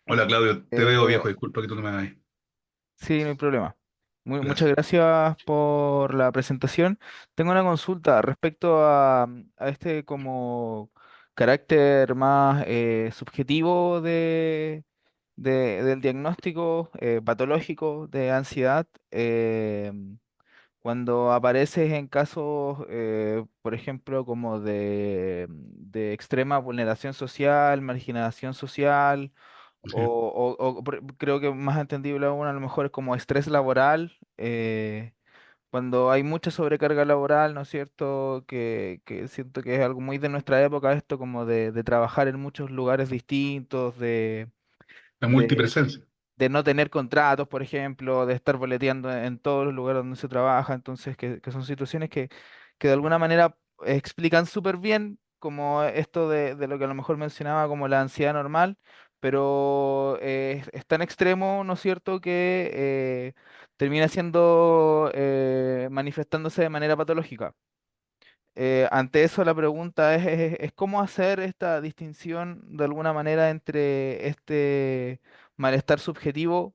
Speaker 2: Hola Claudio, te veo
Speaker 4: Eh,
Speaker 2: viejo, disculpa que tú no me hagas.
Speaker 4: sí, no hay problema. Muchas
Speaker 2: Gracias.
Speaker 4: gracias por la presentación. Tengo una consulta respecto a este como carácter más subjetivo del diagnóstico patológico de ansiedad. Cuando apareces en casos, por ejemplo, como de extrema vulneración social, marginación social,
Speaker 2: Sí.
Speaker 4: creo que más entendible aún a lo mejor es como estrés laboral, cuando hay mucha sobrecarga laboral, ¿no es cierto? Que siento que es algo muy de nuestra época esto, como de trabajar en muchos lugares distintos,
Speaker 2: La
Speaker 4: de,
Speaker 2: multipresencia.
Speaker 4: de no tener contratos, por ejemplo, de estar boleteando en todos los lugares donde se trabaja, entonces que son situaciones que de alguna manera explican súper bien como esto de lo que a lo mejor mencionaba como la ansiedad normal, pero es tan extremo, ¿no es cierto?, que termina siendo manifestándose de manera patológica. Ante eso la pregunta es cómo hacer esta distinción de alguna manera entre este malestar subjetivo,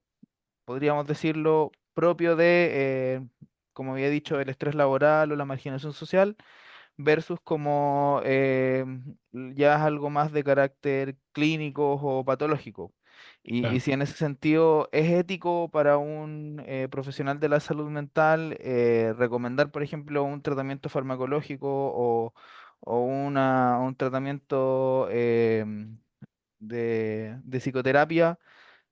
Speaker 4: podríamos decirlo, propio de, como había dicho, el estrés laboral o la marginación social, versus como ya es algo más de carácter clínico o patológico. Y
Speaker 2: Claro.
Speaker 4: si en ese sentido es ético para un profesional de la salud mental recomendar, por ejemplo, un tratamiento farmacológico o un tratamiento de psicoterapia,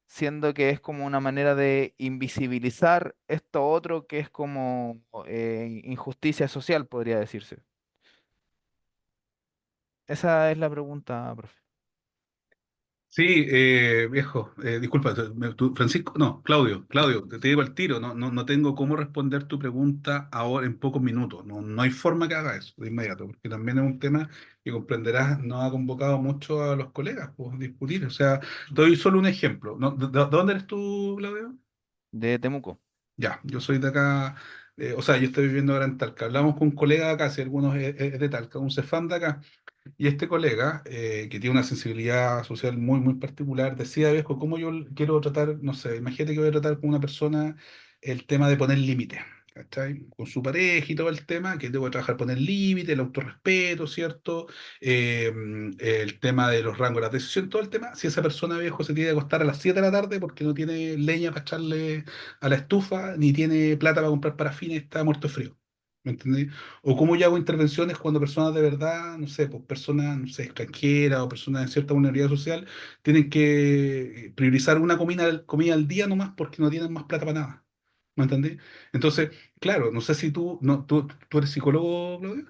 Speaker 4: siendo que es como una manera de invisibilizar esto otro que es como injusticia social, podría decirse. Esa es la pregunta, profe.
Speaker 2: Sí, viejo, disculpa, Francisco, no, Claudio, te digo al tiro, no tengo cómo responder tu pregunta ahora en pocos minutos, no hay forma que haga eso de inmediato, porque también es un tema que comprenderás, no ha convocado mucho a los colegas por discutir, o sea, doy solo un ejemplo, ¿no? ¿De dónde eres tú, Claudio?
Speaker 4: De Temuco.
Speaker 2: Ya, yo soy de acá, o sea, yo estoy viviendo ahora en Talca, hablamos con un colega de acá, si algunos es de Talca, un cefán de acá. Y este colega, que tiene una sensibilidad social muy particular, decía, viejo, ¿cómo yo quiero tratar, no sé, imagínate que voy a tratar con una persona el tema de poner límites, ¿cachai? Con su pareja y todo el tema, que debo trabajar poner límites, el autorrespeto, ¿cierto? El tema de los rangos de la decisión, todo el tema. Si esa persona, viejo, se tiene que acostar a las 7 de la tarde porque no tiene leña para echarle a la estufa, ni tiene plata para comprar parafina y está muerto de frío. ¿Me entendés? O cómo yo hago intervenciones cuando personas de verdad, no sé, pues personas, no sé, extranjeras o personas de cierta vulnerabilidad social tienen que priorizar una comida al día nomás porque no tienen más plata para nada. ¿Me entendés? Entonces, claro, no sé si tú, no, tú eres psicólogo, Claudio.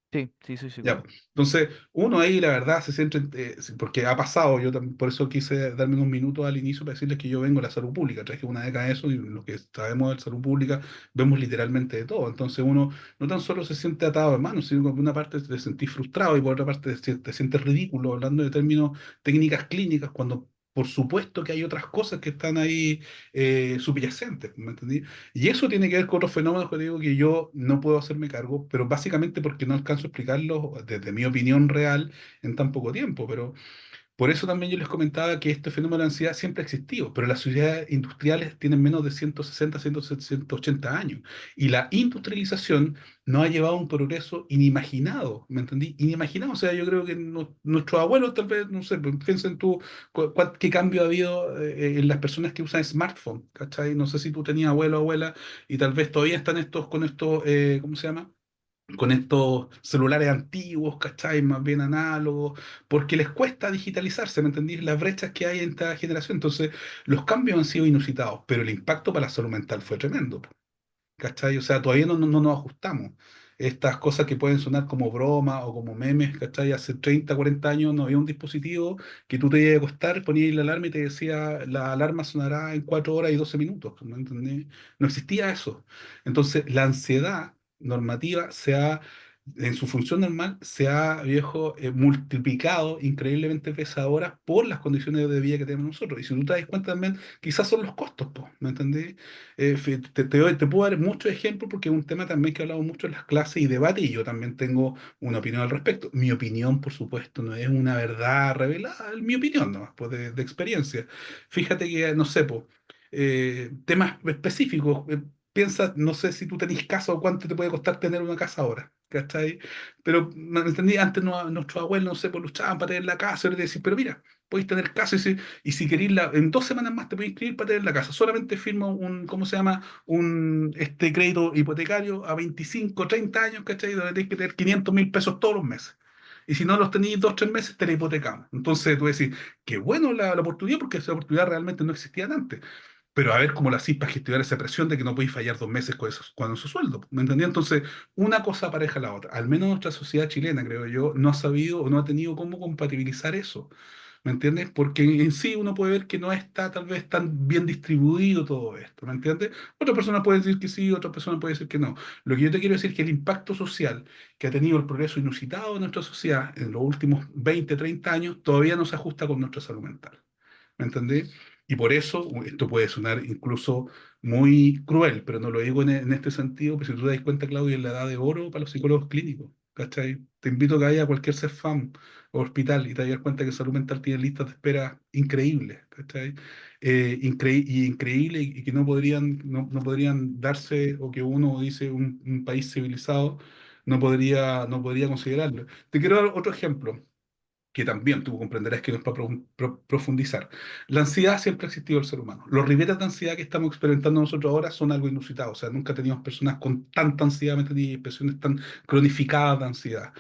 Speaker 4: Sí, sí, soy
Speaker 2: Ya,
Speaker 4: psicólogo.
Speaker 2: entonces uno ahí la verdad se centra en, sí, porque ha pasado, yo también, por eso quise darme unos minutos al inicio para decirles que yo vengo de la salud pública, traje una década de eso y lo que sabemos de salud pública vemos literalmente de todo, entonces uno no tan solo se siente atado de manos, sino que por una parte te sentís frustrado y por otra parte te sientes ridículo hablando de términos técnicas clínicas cuando... Por supuesto que hay otras cosas que están ahí subyacentes, ¿me entendí? Y eso tiene que ver con otros fenómenos que digo que yo no puedo hacerme cargo, pero básicamente porque no alcanzo a explicarlos desde mi opinión real en tan poco tiempo. Pero por eso también yo les comentaba que este fenómeno de ansiedad siempre ha existido, pero las sociedades industriales tienen menos de 160, 180 años. Y la industrialización nos ha llevado a un progreso inimaginado, ¿me entendí? Inimaginado. O sea, yo creo que nuestros abuelos tal vez, no sé, pues, piensen tú qué cambio ha habido en las personas que usan smartphone, ¿cachai? No sé si tú tenías abuelo o abuela y tal vez todavía están estos con estos, ¿cómo se llama? Con estos celulares antiguos, ¿cachai? Más bien análogos, porque les cuesta digitalizarse, ¿me entendís? Las brechas que hay en esta generación. Entonces, los cambios han sido inusitados, pero el impacto para la salud mental fue tremendo. ¿Cachai? O sea, todavía no nos ajustamos. Estas cosas que pueden sonar como broma o como memes, ¿cachai? Hace 30 40 años no había un dispositivo que tú te ibas a acostar, ponías la alarma y te decía, la alarma sonará en 4 horas y 12 minutos, ¿me entendés? No existía eso. Entonces, la ansiedad normativa en su función normal, se ha, viejo, multiplicado increíblemente veces ahora por las condiciones de vida que tenemos nosotros. Y si tú te das cuenta también, quizás son los costos, po, ¿me entendés? Te puedo dar muchos ejemplos porque es un tema también que he hablado mucho en las clases y debate y yo también tengo una opinión al respecto. Mi opinión, por supuesto, no es una verdad revelada, es mi opinión nomás, pues de experiencia. Fíjate que, no sé, pues, temas específicos. Piensa, no sé si tú tenés casa o cuánto te puede costar tener una casa ahora. ¿Cachai? Pero, ¿me entendí? Antes nuestros abuelos, no sé, pues luchaban para tener la casa y decir, pero mira, podéis tener casa y si queréis en 2 semanas más te podéis inscribir para tener la casa. Solamente firma ¿cómo se llama? Este crédito hipotecario a 25 30 años, ¿cachai? Donde tenéis que tener 500.000 pesos todos los meses. Y si no los tenéis 2 3 meses, te la hipotecamos. Entonces tú decís, qué bueno la oportunidad, porque esa oportunidad realmente no existía antes. Pero a ver cómo la hacís para gestionar esa presión de que no podéis fallar 2 meses con su sueldo. ¿Me entendí? Entonces, una cosa pareja a la otra. Al menos nuestra sociedad chilena, creo yo, no ha sabido o no ha tenido cómo compatibilizar eso. ¿Me entiendes? Porque en sí uno puede ver que no está tal vez tan bien distribuido todo esto. ¿Me entiendes? Otra persona puede decir que sí, otra persona puede decir que no. Lo que yo te quiero decir es que el impacto social que ha tenido el progreso inusitado de nuestra sociedad en los últimos 20 30 años todavía no se ajusta con nuestra salud mental. ¿me entendés? Y por eso, esto puede sonar incluso muy cruel, pero no lo digo en este sentido, pues si tú te das cuenta, Claudio, es la edad de oro para los psicólogos clínicos, ¿cachai? Te invito a que vayas a cualquier CEFAM o hospital y te das cuenta que salud mental tiene listas de espera increíbles, ¿cachai? Increíble y que no podrían darse, o que uno dice un país civilizado no podría considerarlo. Te quiero dar otro ejemplo que también tú comprenderás que no es para profundizar. La ansiedad siempre ha existido en el ser humano. Los ribetes de ansiedad que estamos experimentando nosotros ahora son algo inusitado. O sea, nunca teníamos personas con tanta ansiedad, ¿me entendí? Y expresiones tan cronificadas de ansiedad.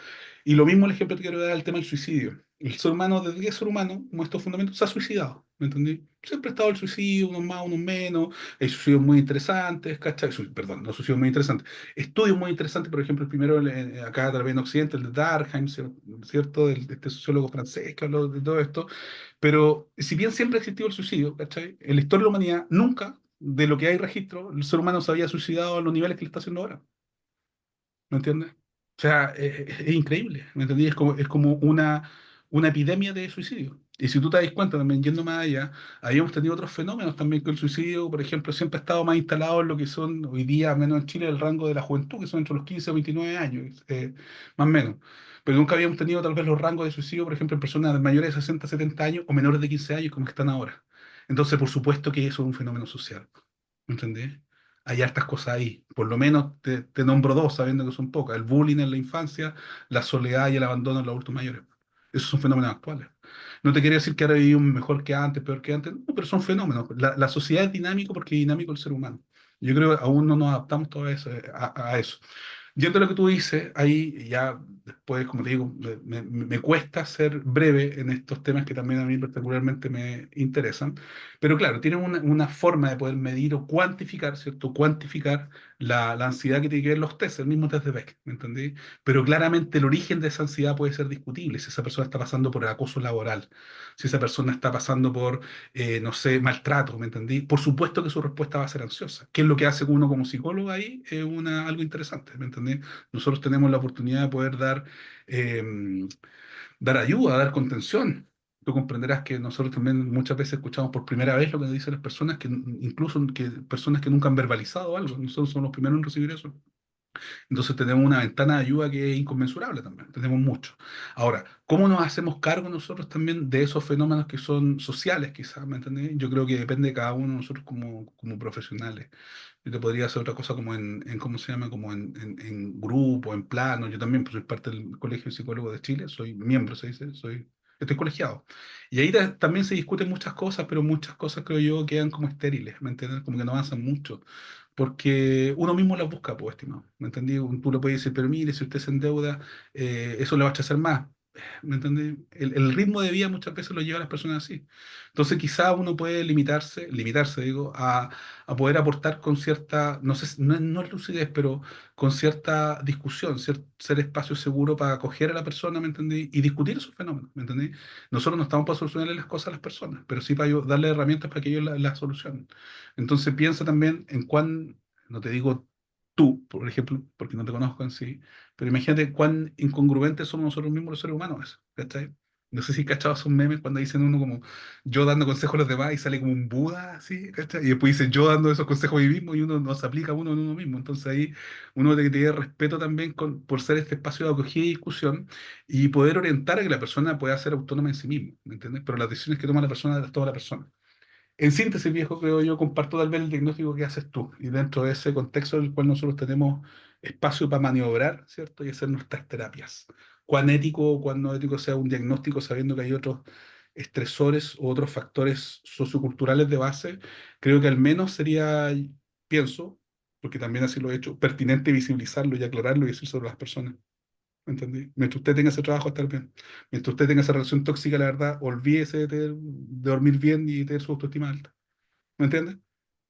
Speaker 2: Y lo mismo el ejemplo que quiero dar al tema del suicidio. El ser humano, desde que es ser humano, como estos fundamentos, se ha suicidado, ¿me entendí? Siempre ha estado el suicidio, unos más, unos menos. Hay suicidios muy interesantes, ¿cachai? Perdón, no suicidios muy interesantes. Estudios muy interesantes, por ejemplo, el primero acá también en Occidente, el de Durkheim, ¿cierto? De este sociólogo francés que habló de todo esto. Pero si bien siempre ha existido el suicidio, ¿cachai? En la historia de la humanidad, nunca, de lo que hay registro, el ser humano se había suicidado a los niveles que le está haciendo ahora. ¿Me entiendes? O sea, es increíble, ¿me entendí? Es como una epidemia de suicidio. Y si tú te das cuenta, también yendo más allá, habíamos tenido otros fenómenos también que el suicidio, por ejemplo, siempre ha estado más instalado en lo que son hoy día, menos en Chile, el rango de la juventud, que son entre los 15 y 29 años, más o menos. Pero nunca habíamos tenido tal vez los rangos de suicidio, por ejemplo, en personas mayores de 60, 70 años o menores de 15 años como que están ahora. Entonces, por supuesto que eso es un fenómeno social. ¿Me entendés? Hay hartas cosas ahí. Por lo menos te nombro dos, sabiendo que son pocas. El bullying en la infancia, la soledad y el abandono en los adultos mayores. Esos son fenómenos actuales. No te quiero decir que ahora vivimos mejor que antes, peor que antes, no, pero son fenómenos. La sociedad es dinámico porque es dinámico el ser humano. Yo creo que aún no nos adaptamos todo a eso. Yendo a lo que tú dices, ahí ya después, como te digo, me cuesta ser breve en estos temas que también a mí particularmente me interesan, pero claro, tienen una forma de poder medir o cuantificar, ¿cierto? Cuantificar la ansiedad que tiene que ver los test, el mismo test de Beck, ¿me entendí? Pero claramente el origen de esa ansiedad puede ser discutible, si esa persona está pasando por el acoso laboral, si esa persona está pasando por, no sé, maltrato, ¿me entendí? Por supuesto que su respuesta va a ser ansiosa. ¿Qué es lo que hace uno como psicólogo ahí? Es algo interesante, ¿me entendí? Nosotros tenemos la oportunidad de poder dar ayuda, dar contención. Tú comprenderás que nosotros también muchas veces escuchamos por primera vez lo que nos dicen las personas, que incluso que personas que nunca han verbalizado algo. Nosotros somos los primeros en recibir eso. Entonces tenemos una ventana de ayuda que es inconmensurable también, tenemos mucho. Ahora, ¿cómo nos hacemos cargo nosotros también de esos fenómenos que son sociales, quizás? ¿Me entendés? Yo creo que depende de cada uno de nosotros como profesionales. Yo te podría hacer otra cosa como ¿cómo se llama? Como en grupo, en plano. Yo también pues, soy parte del Colegio de Psicólogos de Chile, soy miembro, se dice, estoy colegiado. Y ahí también se discuten muchas cosas, pero muchas cosas creo yo quedan como estériles, ¿me entiendes? Como que no avanzan mucho. Porque uno mismo las busca, pues, estimado. ¿Me entendí? Tú le puedes decir, pero mire, si usted se endeuda, eso le va a hacer más. ¿Me entendí? El ritmo de vida muchas veces lo lleva a las personas así. Entonces, quizá uno puede limitarse, digo, a poder aportar con cierta, no sé, no es lucidez, pero con cierta discusión, ser espacio seguro para acoger a la persona, ¿me entendí? Y discutir esos fenómenos, ¿me entendí? Nosotros no estamos para solucionarle las cosas a las personas, pero sí para darle herramientas para que ellos las solucionen. Entonces piensa también en no te digo tú, por ejemplo, porque no te conozco en sí, pero imagínate cuán incongruentes somos nosotros mismos los seres humanos, ¿cachai? No sé si cachabas esos memes cuando dicen uno como yo dando consejos a los demás y sale como un Buda, así, ¿cachai? Y después dice yo dando esos consejos a mí mismo y uno no se aplica uno en uno mismo. Entonces ahí uno tiene que tener respeto también por ser este espacio de acogida y discusión y poder orientar a que la persona pueda ser autónoma en sí misma, ¿me entiendes? Pero las decisiones que toma la persona las toma la persona. En síntesis, viejo, creo yo, comparto tal vez el diagnóstico que haces tú y dentro de ese contexto del cual nosotros tenemos espacio para maniobrar, ¿cierto? Y hacer nuestras terapias. Cuán ético o cuán no ético sea un diagnóstico sabiendo que hay otros estresores u otros factores socioculturales de base, creo que al menos sería, pienso, porque también así lo he hecho, pertinente visibilizarlo y aclararlo y decir sobre las personas. ¿Me entendí? Mientras usted tenga ese trabajo, estar bien. Mientras usted tenga esa relación tóxica, la verdad, olvídese de dormir bien y tener su autoestima alta. ¿Me entiendes?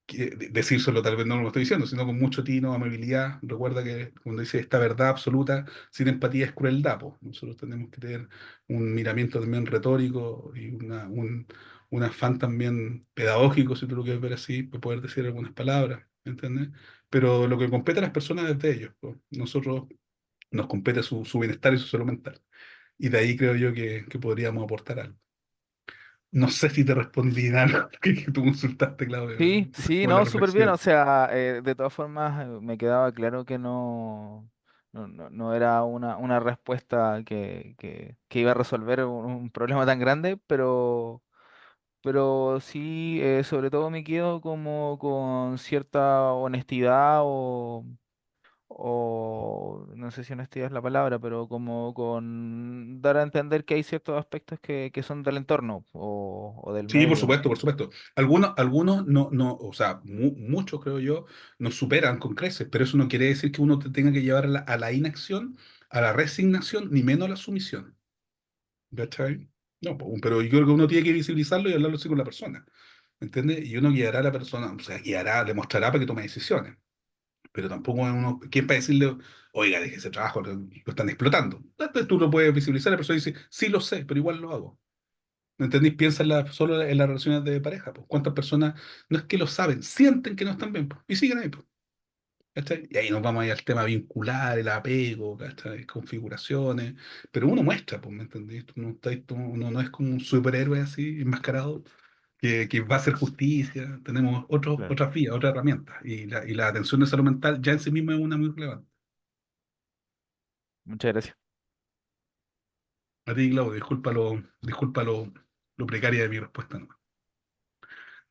Speaker 2: Decírselo tal vez no lo estoy diciendo, sino con mucho tino, amabilidad. Recuerda que cuando dice esta verdad absoluta, sin empatía es crueldad, po. Nosotros tenemos que tener un miramiento también retórico y un afán también pedagógico, si tú lo quieres ver así, para poder decir algunas palabras. ¿Me entiendes? Pero lo que compete a las personas es de ellos, po. Nosotros nos compete su bienestar y su salud mental. Y de ahí creo yo que podríamos aportar algo. No sé si te respondí nada que tú consultaste, Claudio,
Speaker 4: Sí, sí,
Speaker 2: con la
Speaker 4: no, súper bien. O
Speaker 2: reflexión.
Speaker 4: sea, de todas formas me quedaba claro que no era una respuesta que iba a resolver un problema tan grande, pero sí, sobre todo me quedo como con cierta honestidad o no sé si honestidad es la palabra, pero como con dar a entender que hay ciertos aspectos que son del entorno o del
Speaker 2: Sí, por
Speaker 4: medio.
Speaker 2: supuesto, por supuesto. Algunos no, o sea, muchos creo yo, nos superan con creces, pero eso no quiere decir que uno te tenga que llevar a la inacción, a la resignación, ni menos a la sumisión. ¿Cachai? No, pero yo creo que uno tiene que visibilizarlo y hablarlo así con la persona. ¿Entiendes? Y uno guiará a la persona, o sea, guiará, le mostrará para que tome decisiones. Pero tampoco es uno, ¿quién para decirle, oiga, deje ese trabajo, lo están explotando? Entonces tú lo puedes visibilizar, la persona dice, sí lo sé, pero igual lo hago. ¿Me entendís? Piensa solo en las relaciones de pareja. Pues. ¿Cuántas personas no es que lo saben, sienten que no están bien pues, y siguen ahí? Pues, ¿cachai? Y ahí nos vamos a ir al tema vincular, el apego, ¿cachai? Configuraciones. Pero uno muestra, pues, ¿me entendís? Uno no es como un superhéroe así, enmascarado, que va a hacer justicia. Tenemos
Speaker 4: Claro.
Speaker 2: otras vías, otras herramientas. Y la atención de salud mental ya en sí misma es una muy relevante.
Speaker 4: Muchas gracias.
Speaker 2: A ti, Claudio, lo precaria de mi respuesta. No.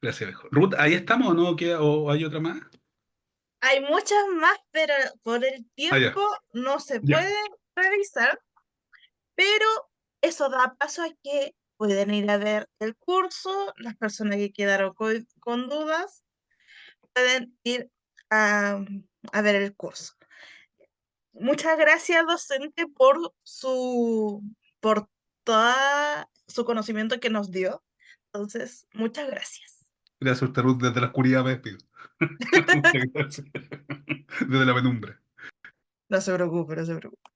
Speaker 2: Gracias, viejo. Ruth, ¿ahí estamos o no? ¿O hay otra más?
Speaker 1: Hay muchas más, pero por el
Speaker 2: Ah, ya,
Speaker 1: tiempo no se
Speaker 2: ya.
Speaker 1: puede revisar, pero eso da paso a que pueden ir a ver el curso, las personas que quedaron con dudas pueden ir a, a ver el curso. Muchas gracias, docente, por todo su conocimiento que nos dio. Entonces, muchas gracias.
Speaker 2: Gracias, usted, Ruth, desde la oscuridad me despido. Muchas gracias. Desde la penumbra.
Speaker 1: No se preocupe, no se preocupe.